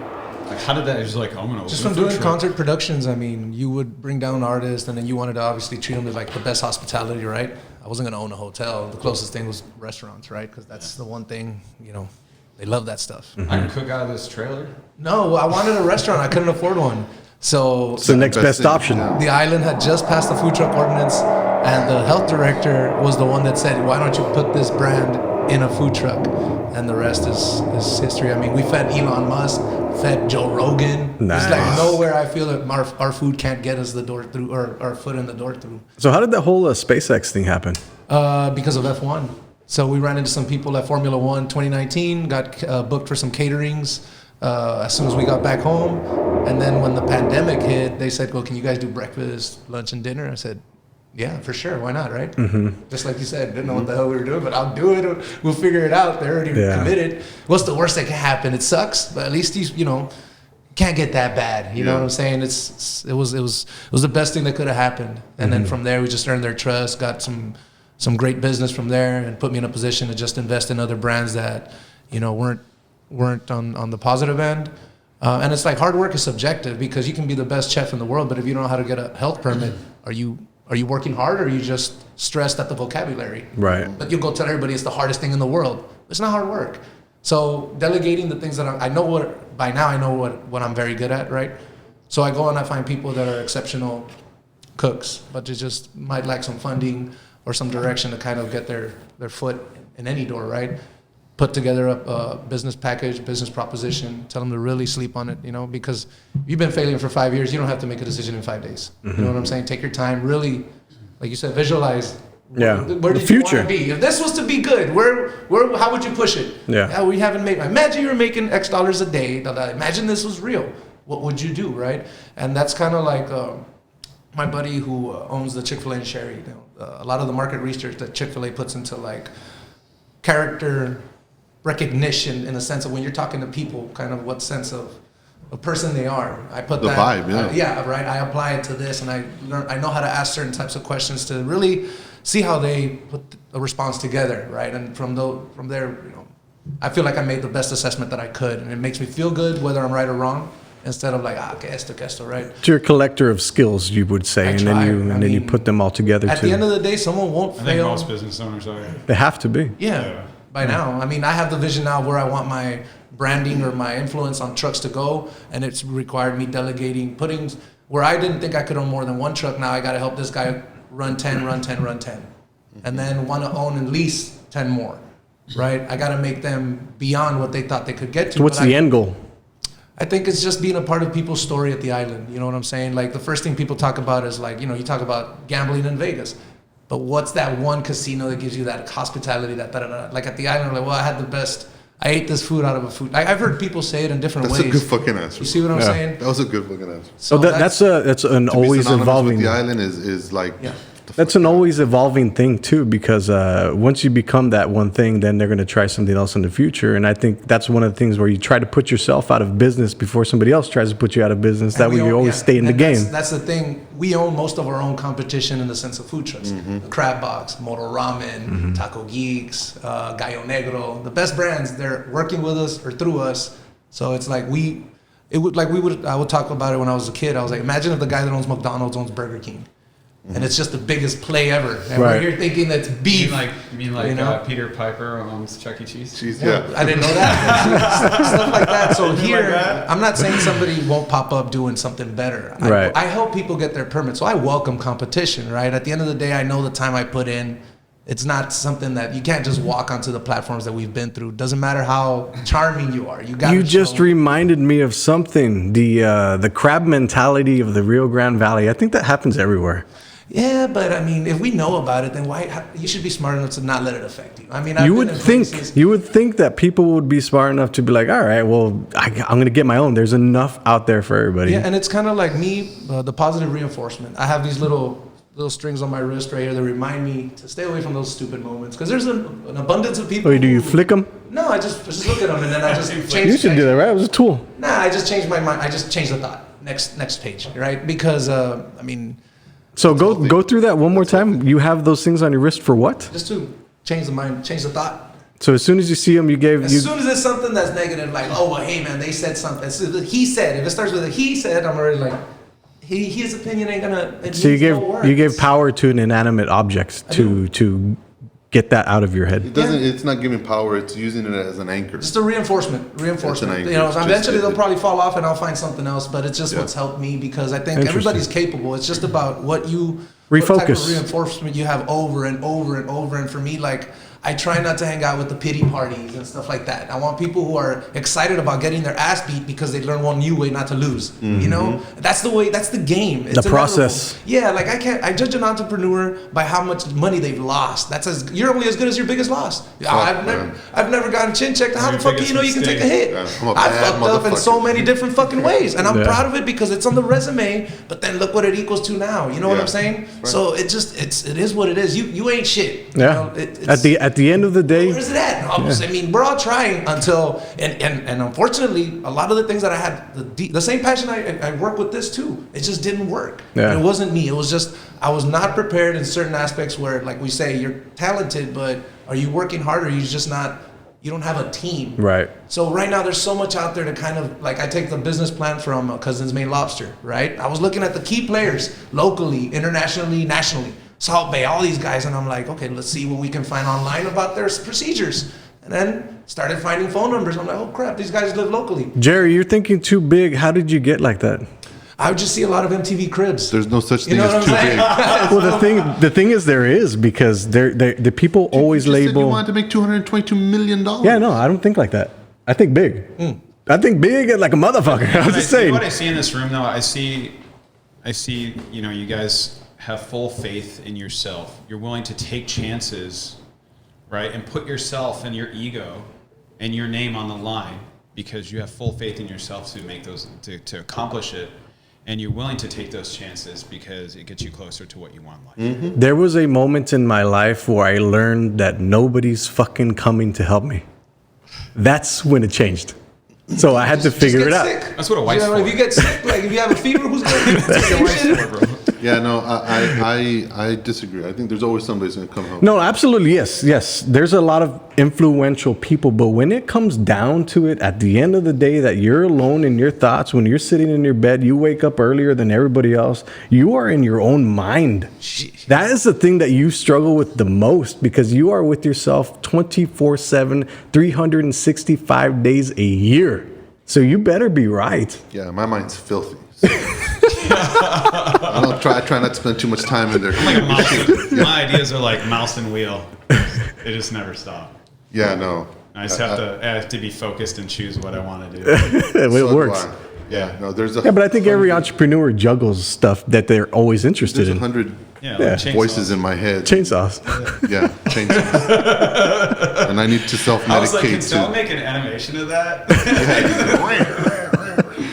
Like, how did that? It was like, I'm gonna open just a from food doing truck. concert productions. I mean, you would bring down artists, and then you wanted to obviously treat them with like the best hospitality, right? I wasn't gonna own a hotel. The closest thing was restaurants, right? Because that's the one thing, you know, they love that stuff. I can cook out of this trailer. No, I wanted a restaurant. I couldn't afford one. So It's the next best option. the island had just passed the food truck ordinance, and the health director was the one that said, why don't you put this brand in a food truck? And the rest is history. I mean, we fed Elon Musk, fed Joe Rogan. Nice. It's like nowhere I feel that our food can't get us the door through, or our foot in the door through. So how did that whole SpaceX thing happen? Because of F1. So we ran into some people at Formula One 2019, got booked for some caterings as soon as we got back home. And then when the pandemic hit, they said, well, can you guys do breakfast, lunch, and dinner? I said, yeah, for sure. Why not, right? Mm-hmm. Just like you said, didn't know what the hell we were doing, but I'll do it. We'll figure it out. They're already committed. What's the worst that can happen? It sucks, but at least you know, can't get that bad. You know what I'm saying? It was the best thing that could have happened. And then from there, we just earned their trust, got some great business from there, and put me in a position to just invest in other brands that, you know, weren't on the positive end. And it's like hard work is subjective, because you can be the best chef in the world, but if you don't know how to get a health permit, are you working hard, or are you just stressed at the vocabulary? Right. But you'll go tell everybody it's the hardest thing in the world. It's not hard work. So delegating the things that I know what I'm very good at, right? So I go and I find people that are exceptional cooks, but they just might lack some funding or some direction to kind of get their foot in any door, right? Put together a business package, business proposition, tell them to really sleep on it, you know, because you've been failing for 5 years, you don't have to make a decision in 5 days. You know what I'm saying? Take your time, really, like you said, visualize. Where did you want to be? If this was to be good, how would you push it? Yeah, we haven't made. Imagine you were making X dollars a day. Imagine this was real. What would you do, right? And that's kind of like my buddy who owns the Chick-fil-A in Sherry. You know, a lot of the market research that Chick-fil-A puts into like character recognition, in a sense of when you're talking to people, kind of what sense of a person they are. I put The that vibe, yeah. right. I apply it to this, and I know how to ask certain types of questions to really see how they put a response together, right? And from there, I feel like I made the best assessment that I could, and it makes me feel good whether I'm right or wrong, instead of like okay, esto, right? So you're a collector of skills, you would say, and then you put them all together. At the end of the day, someone won't fail. I think most business owners are. They have to be. Yeah, by now. I mean, I have the vision now where I want my branding or my influence on trucks to go, and it's required me delegating, putting where I didn't think I could own more than one truck. Now I got to help this guy run 10, and then want to own at least 10 more, right? I got to make them beyond what they thought they could get to. So what's the end goal? I think it's just being a part of people's story at the island. You know what I'm saying? Like the first thing people talk about is like, you talk about gambling in Vegas. But what's that one casino that gives you that hospitality, that da-da-da? Like at the island, like, well, I ate this food out of a food. I've heard people say it in different ways. That's a good fucking answer. You see what I'm saying? That was a good fucking answer. So that's an always evolving. The island is like. Yeah. That's an always evolving thing too, because once you become that one thing, then they're going to try something else in the future. And I think that's one of the things where you try to put yourself out of business before somebody else tries to put you out of business. That way you always stay in the game. That's the thing. We own most of our own competition in the sense of food trucks. The Crab Box, Moto Ramen, Taco Geeks, Gallo Negro. The best brands, they're working with us or through us. So it's like I would talk about it when I was a kid. I was like, imagine if the guy that owns McDonald's owns Burger King. And it's just the biggest play ever. And we're here thinking that's beef. You mean like Peter Piper owns Chuck E. Cheese? Yeah. I didn't know that. Stuff like that. So here, I'm not saying somebody won't pop up doing something better. I help people get their permits. So I welcome competition, right? At the end of the day, I know the time I put in. It's not something that you can't just walk onto the platforms that we've been through. Doesn't matter how charming you are. You just reminded me of something. The crab mentality of the Rio Grande Valley. I think that happens everywhere. Yeah, but I mean, if we know about it, then why? You should be smart enough to not let it affect you. I mean, you would think that people would be smart enough to be like, all right, well, I'm going to get my own. There's enough out there for everybody. Yeah, and it's kind of like me, the positive reinforcement. I have these little strings on my wrist right here that remind me to stay away from those stupid moments because there's an abundance of people. Oh, do you flick them? No, I just look at them and then I just change. You should do that, right? It was a tool. Nah, I just changed my mind. I just changed the thought. Next page, right? Because I mean. So go through that one more time. You have those things on your wrist for what? Just to change the mind, change the thought. So as soon as you see them, As soon as it's something that's negative, like, oh, well, hey, man, they said something. He said. If it starts with a he said, I'm already like, his opinion ain't gonna. So you gave power to an inanimate object to get that out of your head. It doesn't. It's not giving power. It's using it as an anchor. Just a reinforcement. It's an anchor. Eventually they'll probably fall off and I'll find something else. But it's just what's helped me because I think everybody's capable. It's just about what type of reinforcement you have over and over and over. And for me, like, I try not to hang out with the pity parties and stuff like that. I want people who are excited about getting their ass beat because they learn one new way not to lose. Mm-hmm. You know, that's the way. That's the game. It's the process. Yeah, like I judge an entrepreneur by how much money they've lost. You're only as good as your biggest loss. I've never gotten chin checked. How the fuck do you know you can take a hit? I fucked up in so many different fucking ways, and I'm proud of it because it's on the resume. But then look what it equals to now. You know what I'm saying? Right. So it is what it is. You ain't shit. Yeah. At the end of the day, where's it at? I mean, we're all trying until, and unfortunately, a lot of the things that I had, the same passion I work with this too. It just didn't work. Yeah. And it wasn't me. It was just, I was not prepared in certain aspects where, like we say, you're talented, but are you working hard or you don't have a team. Right. So right now there's so much out there to kind of, like, I take the business plan from Cousins Made Lobster, right? I was looking at the key players locally, internationally, nationally. Salt Bay, all these guys, and I'm like, okay, let's see what we can find online about their procedures. And then started finding phone numbers. I'm like, oh crap, these guys live locally. Jerry, you're thinking too big. How did you get like that? I would just see a lot of MTV Cribs. There's no such thing as too big. Well, the thing is there is, because the people always label. Said you wanted to make $222 million. Yeah, no, I don't think like that. I think big. I think big like a motherfucker. I was just saying. What I see in this room, though, I see, you guys have full faith in yourself. You're willing to take chances, right? And put yourself and your ego and your name on the line because you have full faith in yourself to make those, to accomplish it. And you're willing to take those chances because it gets you closer to what you want in life. Mm-hmm. There was a moment in my life where I learned that nobody's fucking coming to help me. That's when it changed. So I had to figure Just it get out. sick. That's what a wife's If you for. get sick, like if you have a fever, who's gonna give you shit? Yeah, no, I disagree. I think there's always somebody's gonna come home. No, absolutely. Yes. There's a lot of influential people, but when it comes down to it, at the end of the day, that you're alone in your thoughts, when you're sitting in your bed, you wake up earlier than everybody else, you are in your own mind. That is the thing that you struggle with the most, because you are with yourself 24/7, 365 days a year. So you better be right. Yeah, my mind's filthy. So. I try not to spend too much time in there. I'm like a mouse. My ideas are like mouse and wheel. They just never stop. Yeah, no. I just I have to be focused and choose what I want to do. It So do works. I. Yeah, no, there's a Yeah, but I think every entrepreneur juggles stuff that they're always interested there's in. 100 Yeah, Yeah. chainsaws. voices in my head. Chainsaws. Yeah, chainsaws. And I need to I was like, can self-medicate someone too. make an animation of that?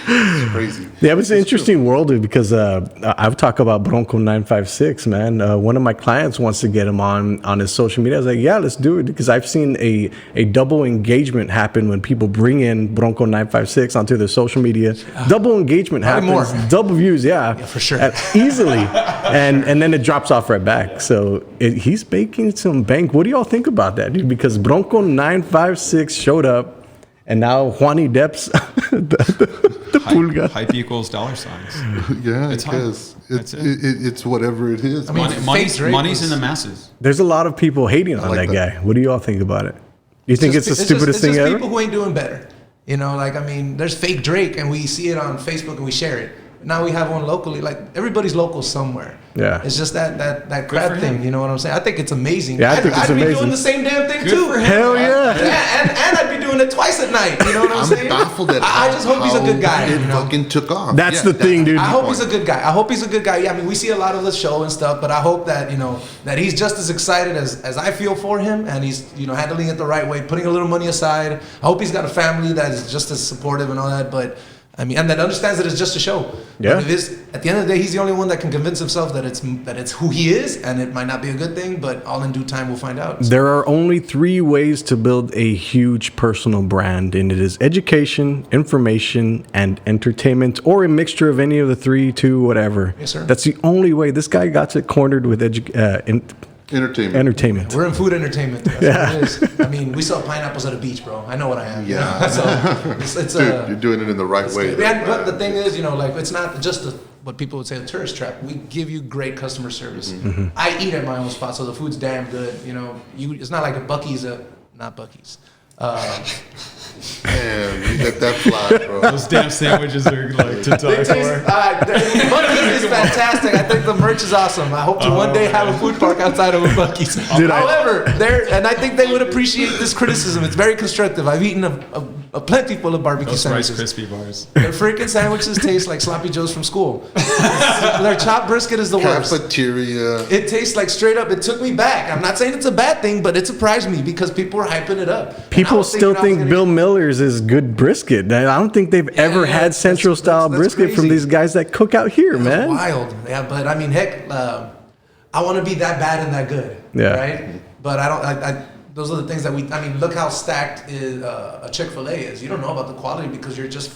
It's crazy. Yeah, but it's an interesting world, dude, because I've talked about Bronco 956, man. One of my clients wants to get him on his social media. I was like, yeah, let's do it, because I've seen a double engagement happen when people bring in Bronco 956 onto their social media. Double engagement Probably happens, more. double views, yeah, for sure. easily, and then it drops off right back. So he's making some bank. What do y'all think about that, dude? Because Bronco 956 showed up, and now Juani Depp's the pulga. Hype equals dollar signs. Yeah, It's I hype. guess. That's It's whatever it is. I mean, Money's Drake money's was- in the masses. There's a lot of people hating on like that that. guy. What do y'all think about it? You think it's the stupidest thing it's just ever? people who ain't doing better. You know, like, I mean, there's fake Drake, and we see it on Facebook and we share it. Now we have one locally. Like, everybody's local somewhere. Yeah. It's just that for crap him. thing. You know what I'm saying? I think it's amazing. Yeah, I think it's I'd be amazing. doing the same damn thing Good too. for him. Hell yeah. Yeah, and I'd be doing it twice at night. You know what I'm, I'm saying? baffled at I just hope he's a good guy. It You know? fucking took off. That's the thing, dude. I the hope point. he's a good guy. I hope he's a good guy. Yeah, I mean, we see a lot of the show and stuff, but I hope that, you know, that he's just as excited as I feel for him, and he's, you know, handling it the right way, putting a little money aside. I hope he's got a family that is just as supportive and all that, but I mean, and that understands that it's just a show. Yeah. But it is, at the end of the day, he's the only one that can convince himself that it's who he is, and it might not be a good thing, but all in due time we'll find out. There are only 3 ways to build a huge personal brand, and it is education, information, and entertainment, or a mixture of any of the 3, 2, whatever. Yes, sir. That's the only way. This guy got it cornered with Entertainment. entertainment. We're in food entertainment. That's what it is. I mean, we sell pineapples at a beach, bro. I know what I am. you Yeah. know? So it's Dude, you're doing it in the right way. Yeah, but the thing is, you know, like, it's not just what people would say a tourist trap. We give you great customer service. Mm-hmm. I eat at my own spot, so the food's damn good. You know, it's not like a Buc-ee's not Buc-ee's. Damn, you let that fly, bro. Those damn sandwiches are like to die for. Buc-ee's is fantastic. I think the merch is awesome. I hope to one day have a food park outside of a Buc-ee's. Dude, However, and I think they would appreciate this criticism. It's very constructive. I've eaten a plenty full of barbecue Those Rice sandwiches. Krispie bars. Their freaking sandwiches taste like sloppy joes from school. Their chopped brisket is the worst. Cafeteria. It tastes like straight up. It took me back. I'm not saying it's a bad thing, but it surprised me because people were hyping it up. And I People was still thinking I was think gonna Bill get- Miller's is good brisket. I don't think they've ever yeah, had that's- Central style that's brisket from crazy. these guys that cook out here, man. Wild. Yeah, but I mean, heck, I want to be that bad and that good. Yeah. Right. But I don't. Those are the things that I mean, look how stacked a Chick-fil-A is. You don't know about the quality because you're just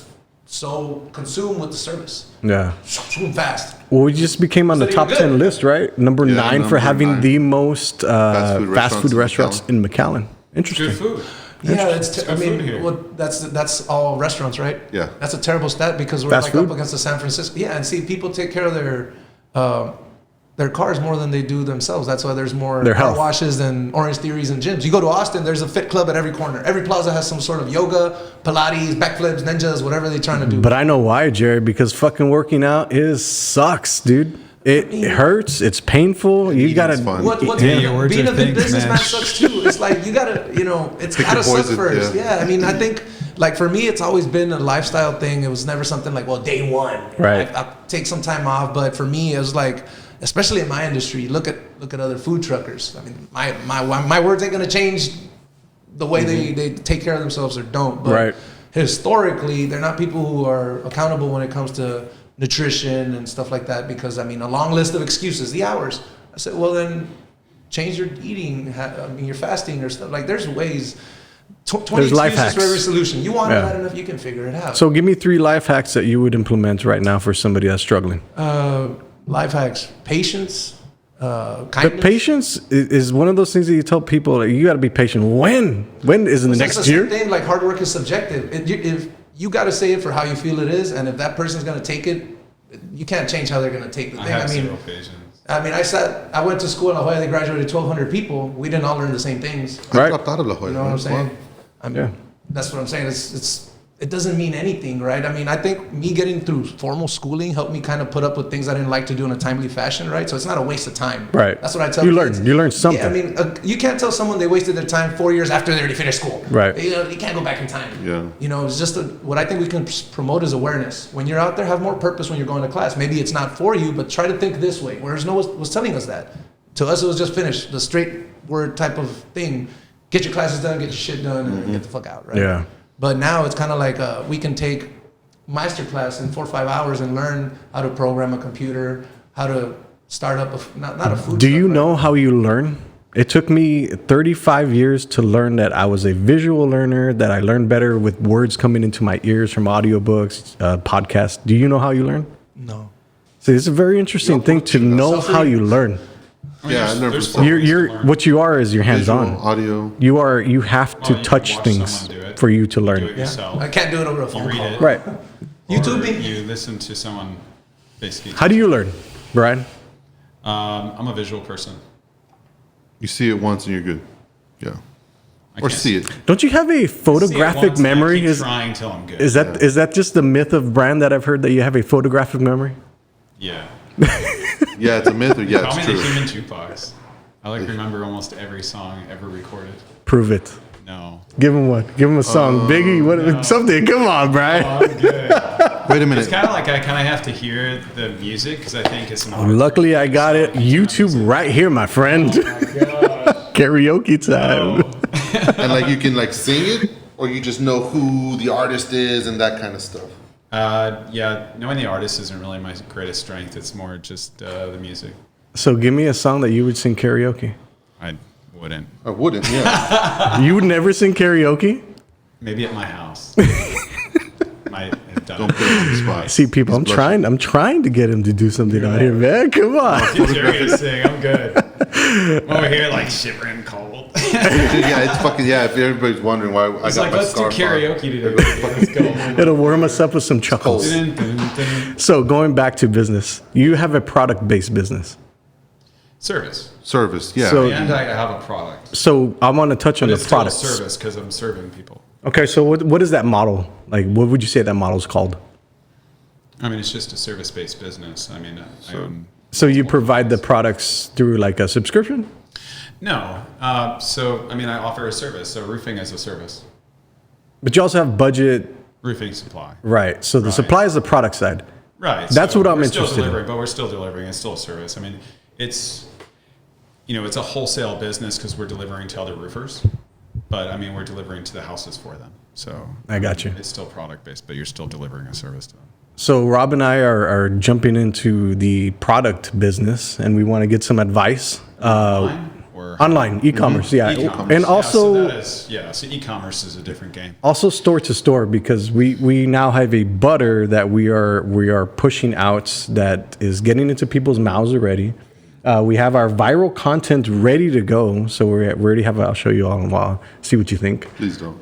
so consumed with the service. Yeah. Zoom fast. Well, we just became on the Is it top even 10 good? list, right? Number Yeah, 9 for number having 9. the most fast food restaurants in in McAllen. Interesting. Good food. Yeah, it's. It's I good food mean, here. well, that's all restaurants, right? Yeah. That's a terrible stat because we're Fast like food? up against the San Francisco. Yeah, and see, people take care of their cars more than they do themselves. That's why there's more Their car health. washes and Orange Theories and gyms. You go to Austin, there's a fit club at every corner. Every plaza has some sort of yoga, Pilates, backflips, ninjas, whatever they're trying to do. But I know why, Jared, because fucking working out sucks, dude. It hurts. It's painful. You Eating's gotta. fun. What's Yeah, your words being are a good things, businessman man. sucks too. It's like you gotta, you know, it's Pick gotta your suck poison, first. yeah. Yeah, I mean, I think like for me, it's always been a lifestyle thing. It was never something like, well, day one, Right. I'll take some time off. But for me, it was like, especially in my industry, look at other food truckers. I mean, my words ain't gonna change the way they take care of themselves or don't. But Right. historically, they're not people who are accountable when it comes to nutrition and stuff like that, because I mean, a long list of excuses, the hours. I said, well, then change your eating, your fasting or stuff. Like, there's ways 20 There's life excuses for hacks. every solution. You want it Yeah. bad enough, you can figure it out. So give me 3 life hacks that you would implement right now for somebody that's struggling. Life hacks: patience, But kindness. patience is one of those things that you tell people, like, you got to be patient. When? When is in the That's next the year? same thing. Like hard work is subjective. If you got to say it for how you feel it is, and if that person's gonna take it, you can't change how they're gonna take the I thing. have zero patience. I went to school in La Jolla. They graduated 1,200 people. We didn't all learn the same things. I Right. dropped out of La Jolla. You know what I'm saying? Yeah. That's what I'm saying. It doesn't mean anything, right? I mean, I think me getting through formal schooling helped me kind of put up with things I didn't like to do in a timely fashion, right? So it's not a waste of time. Right. That's what I tell You kids. learn something. Yeah, I mean, you can't tell someone they wasted their time 4 years after they already finished school. Right. You can't go back in time. Yeah. You know, it's just what I think we can promote is awareness. When you're out there, have more purpose when you're going to class. Maybe it's not for you, but try to think this way. Whereas no one was telling us that. To us, it was just finished. The straight word type of thing. Get your classes done, get your shit done, and get the fuck out, right? Yeah. But now it's kind of like we can take masterclass in 4 or 5 hours and learn how to program a computer, how to start up not a food. Do truck, you right? know how you learn? It took me 35 years to learn that I was a visual learner, that I learned better with words coming into my ears from audiobooks, podcasts. Do you know how you learn? No. See, it's a very interesting thing to know how you learn. Yeah, I never there's saw- You're what you are is you're Visual, hands-on. audio. You have to Well, you touch can watch things someone do it. for you to Do learn. it yourself. I can't do it over a You phone read call. it. Right. YouTube Or me. you listen to someone basically. How do you learn, Brian? I'm a visual person. You see it once and you're good. Yeah. I Or can't see it. Don't you have a see it photographic once and I memory? keep trying till I'm good. Is that just the myth of Brian that I've heard, that you have a photographic memory? Yeah. Yeah, it's a myth or yeah, Call it's me true. the human jukebox. I remember almost every song ever recorded. Prove it. No. Give him one. Give him a song. Biggie, what? Something. Come on, Brian. I'm good. Wait a minute. It's kind of like I kind of have to hear the music because I think it's not. Luckily, I got it. YouTube right here, my friend. Karaoke time. And like you can like sing it, or you just know who the artist is and that kind of stuff. Yeah, knowing the artist isn't really my greatest strength. It's more just the music. So give me a song that you would sing karaoke. I wouldn't. I wouldn't. Yeah. You would never sing karaoke? Maybe at my house. Might have done Don't put it on the spot. See, people, I'm He's blushing. trying to get him to do something out here, man. Come on. He's gonna sing. I'm good. I'm over here like shivering cold. Yeah, it's fucking yeah. If everybody's wondering why I It's got like, my let's do scarf karaoke on. today. Let's go. It'll warm us up with some chuckles. Dun, dun, dun. So going back to business, you have a product-based business. Service. Service. Yeah. So- And I have a product. So I want to touch on But the it's still a products. service because I'm serving people. Okay, so what is that model? Like, what would you say that model is called? I mean, it's just a service-based business. I mean, I own. So you provide the products through like a subscription? No. So, I mean, I offer a service. So roofing is a service. But you also have budget, Roofing supply. right? So the Right. supply is the product side. Right. That's what I'm we're still interested in. delivering, but we're still delivering. It's still a service. I mean, it's a wholesale business because we're delivering to other roofers, but I mean, we're delivering to the houses for them. So I got you. It's still product based, but you're still delivering a service to them. So Rob and I are jumping into the product business, and we want to get some advice. Online, e-commerce, yeah. E-commerce. And also, So e-commerce is a different game. also store to store, because we now have a butter that we are pushing out that is getting into people's mouths already. We have our viral content ready to go, so we already have. I'll show you all in a while. See what you think. Please don't.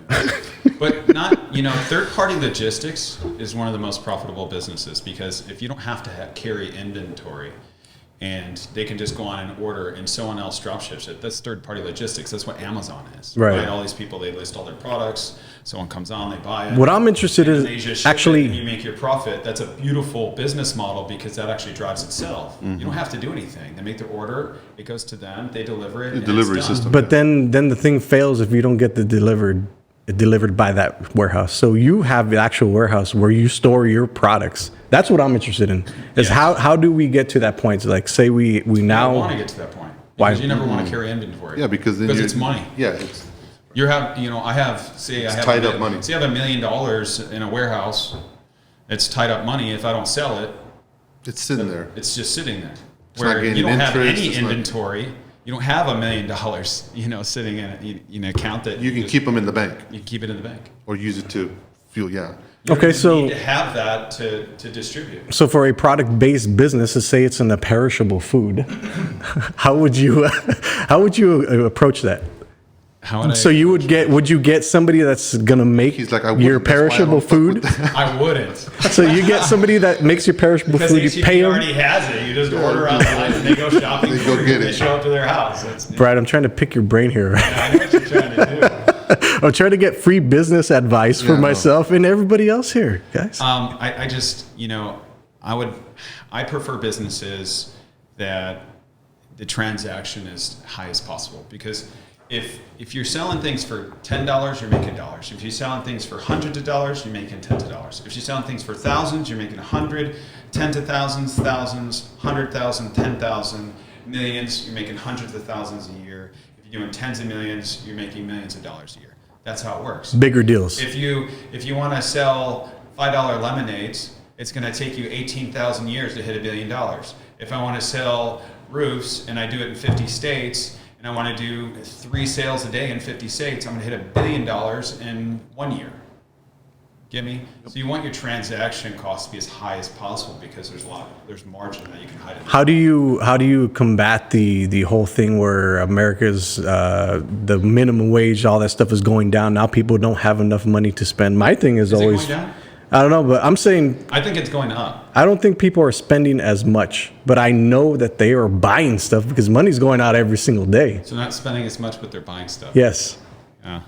But third-party logistics is one of the most profitable businesses because if you don't have to carry inventory and they can just go on and order and someone else drop ships it, that's third-party logistics. That's what Amazon is. Right. All these people, they list all their products. Someone comes on, they buy it. What I'm interested and in they just ship actually. it and you make your profit. That's a beautiful business model because that actually drives itself. You don't have to do anything. They make their order, it goes to them, they deliver it. The and delivery it's done. system. But then the thing fails if you don't get the delivered by that warehouse. So you have the actual warehouse where you store your products. That's what I'm interested in. Is Yeah. how do we get to that point? Like, say we I want to now. get to that point. Why? Because you never want to carry inventory. Yeah, because then it's money. Yeah, it's I have tied up money. Say I have $1 million in a warehouse. It's tied up money. If I don't sell it, sitting there. it's just sitting there. not Where gaining you don't have interest, any it's not- inventory, You don't have $1 million, sitting in an account that You can keep them in the bank You can keep it in the bank. or use it to fuel. Yeah. You Okay, so need to have that to distribute. so for a product-based business, to say it's in a perishable food, how would you approach that? How would So would you get somebody that's gonna make He's like, I your wouldn't. That's why I perishable don't fuck with food? that. I wouldn't. So you get somebody that makes your perishable Because food, you ACP pay them. already has it. You just order online and they go shopping They for go you. get They it. show up to their house. That's, Brad, I'm trying to pick your brain here. I know what you're trying to do. I'm trying to get free business advice for Yeah, myself and everybody else here, guys. I just, I prefer businesses that the transaction is high as possible, because if you're selling things for $10, you're making dollars. If you're selling things for hundreds of dollars, you're making tens of dollars. If you're selling things for thousands, you're making 100, tens of thousands, 100,000, 10,000, millions, you're making hundreds of thousands a year. If you're doing tens of millions, you're making millions of dollars a year. That's how it works. Bigger deals. If you want to sell $5 lemonades, it's going to take you 18,000 years to hit $1 billion. If I want to sell roofs and I do it in 50 states and I want to do 3 sales a day in 50 states, I'm going to hit $1 billion in 1 year. Get me? So you want your transaction cost to be as high as possible, because there's margin that you can hide. How do you combat the whole thing where America's the minimum wage, all that stuff is going down now? People don't have enough money to spend. My thing is always, it going down? I don't know, but I'm saying I think it's going up. I don't think people are spending as much, but I know that they are buying stuff because money's going out every single day. So not spending as much, but they're buying stuff. Yes. Yeah.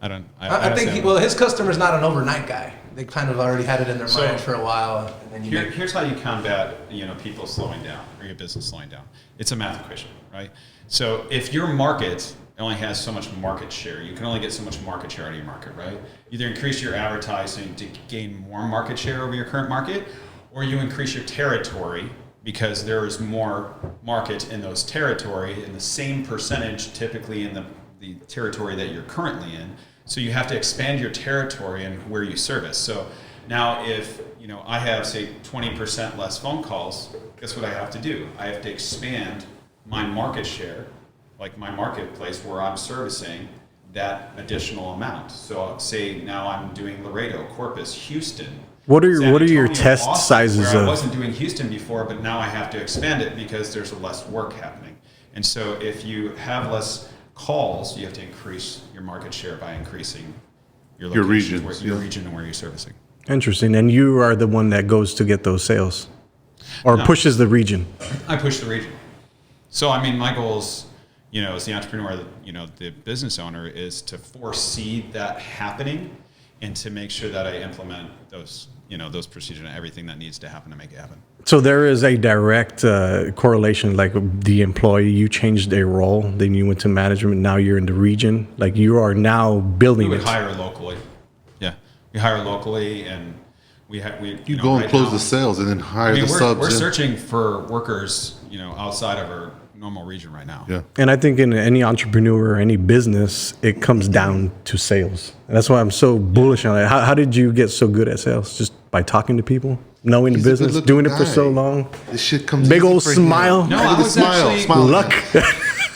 I I think his customer's not an overnight guy. They kind of already had it in their So, mind for a while, and then Here's how you combat, people slowing down or your business slowing down. It's a math equation, right? So if your market only has so much market share, you can only get so much market share out of your market, right? Either increase your advertising to gain more market share over your current market, or you increase your territory because there is more market in those territory in the same percentage, typically in the territory that you're currently in. So you have to expand your territory and where you service. So now if I have, say, 20% less phone calls, guess what I have to do? I have to expand my market share, like my marketplace where I'm servicing that additional amount. So say now I'm doing Laredo, Corpus, Houston. What are San your Antonio, test Austin, sizes where I of? wasn't doing Houston before, but now I have to expand it because there's less work happening. And so if you have less calls, you have to increase your market share by increasing your location, your region and where you're servicing. Interesting. And you are the one that goes to get those sales, or pushes the region. I push the region. So I mean, my goal is, as the entrepreneur, the business owner, is to foresee that happening and to make sure that I implement those procedures and everything that needs to happen to make it happen. So there is a direct correlation, like the employee, you changed a role, then you went to management, now you're in the region, like you are now building We would it. hire locally. Yeah, we hire locally, and we You go and right close now, the sales and then hire the subs. We're searching for workers, outside of our normal region right now. Yeah. And I think in any entrepreneur or any business, it comes down to sales. And that's why I'm so bullish on it. How did you get so good at sales? Just by talking to people, knowing He's the a business, good-looking doing it for guy. so long. This shit comes Big easy old for him. smile. No, Look I at the was smile. actually- Smile. Luck.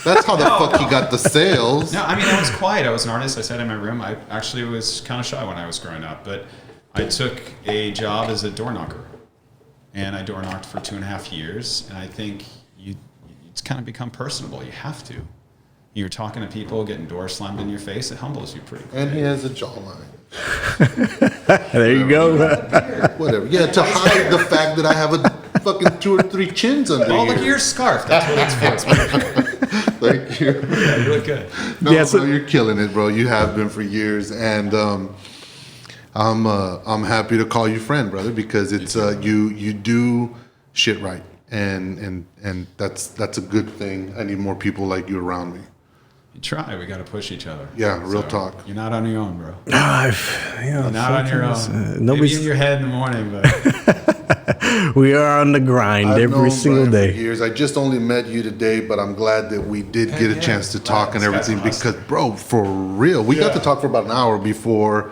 That's how the fuck he got the sales. No, I mean, I was quiet. I was an artist. I sat in my room. I actually was kind of shy when I was growing up, but I took a job as a door knocker, and I door knocked for 2.5 years. And I think it's kind of become personable. You have to. You're talking to people, getting doors slammed in your face. It humbles you pretty quick. And he has a jawline. There you go. Whatever. Yeah, to hide the fact that I have a fucking 2 or 3 chins under Oh, look at here. your scarf. That's what it's for. Thank you. Yeah, you look good. No, Yeah, so- bro, you're killing it, bro. You have been for years, and I'm happy to call you friend, brother, because it's you do shit right, and that's a good thing. I need more people like you around me. You try. We got to push each other. Yeah, real talk. You're not on your own, bro. Yeah, Not on your own. Maybe nobody's. in your head in the morning, but We are on the grind I've every known single Brian for day. years. I just only met you today, but I'm glad that we did get a chance to talk and This guy's everything. awesome. Because, bro, for real, we got to talk for about an hour before,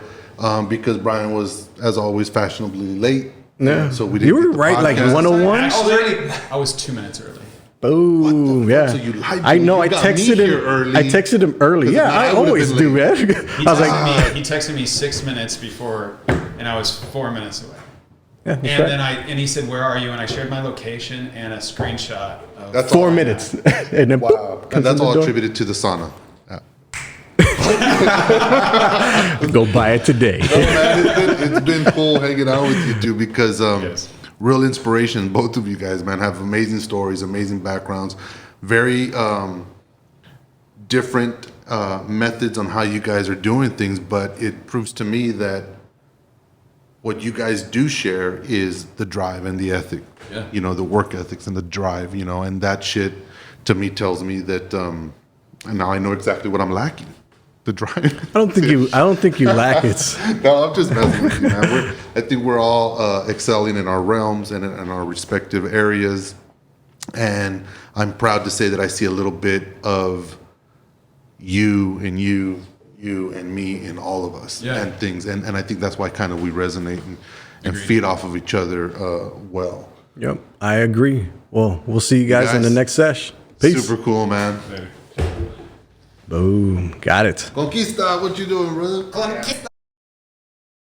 because Brian was, as always, fashionably late. Yeah. So we didn't. You were get the right, like podcast. 101. actually, I was 2 minutes early. Boom. fuck? Yeah. So you lied to I me. know. You I got me texted here him early. I texted him early. 'Cause Yeah, if not, I I would've always been do, late. man. He I was like, texted me 6 minutes before, and I was 4 minutes away. yeah, that's And right. then he said, "Where are you?" And I shared my location and a screenshot of That's all 4 I minutes. And then Wow. boop, And comes that's in the all door. attributed to the sauna. Yeah. Go buy it today. No, man, it's been cool hanging out with you two because Yes. real inspiration. Both of you guys, man, have amazing stories, amazing backgrounds, very different methods on how you guys are doing things. But it proves to me that what you guys do share is the drive and the ethic. Yeah. You know, the work ethics and the drive. You know, and that shit to me tells me that. And now I know exactly what I'm lacking. The drive. I don't think you lack it. No, I'm just messing with you, man. I think we're all excelling in our realms and in our respective areas. And I'm proud to say that I see a little bit of you and you and me in all of us Yeah. and things. And I think that's why kind of we resonate and feed off of each other well. Yep, I agree. Well, we'll see you guys in the guys. next sesh. Peace. Super cool, man. Boom. Got it. Conquista, what you doing, brother?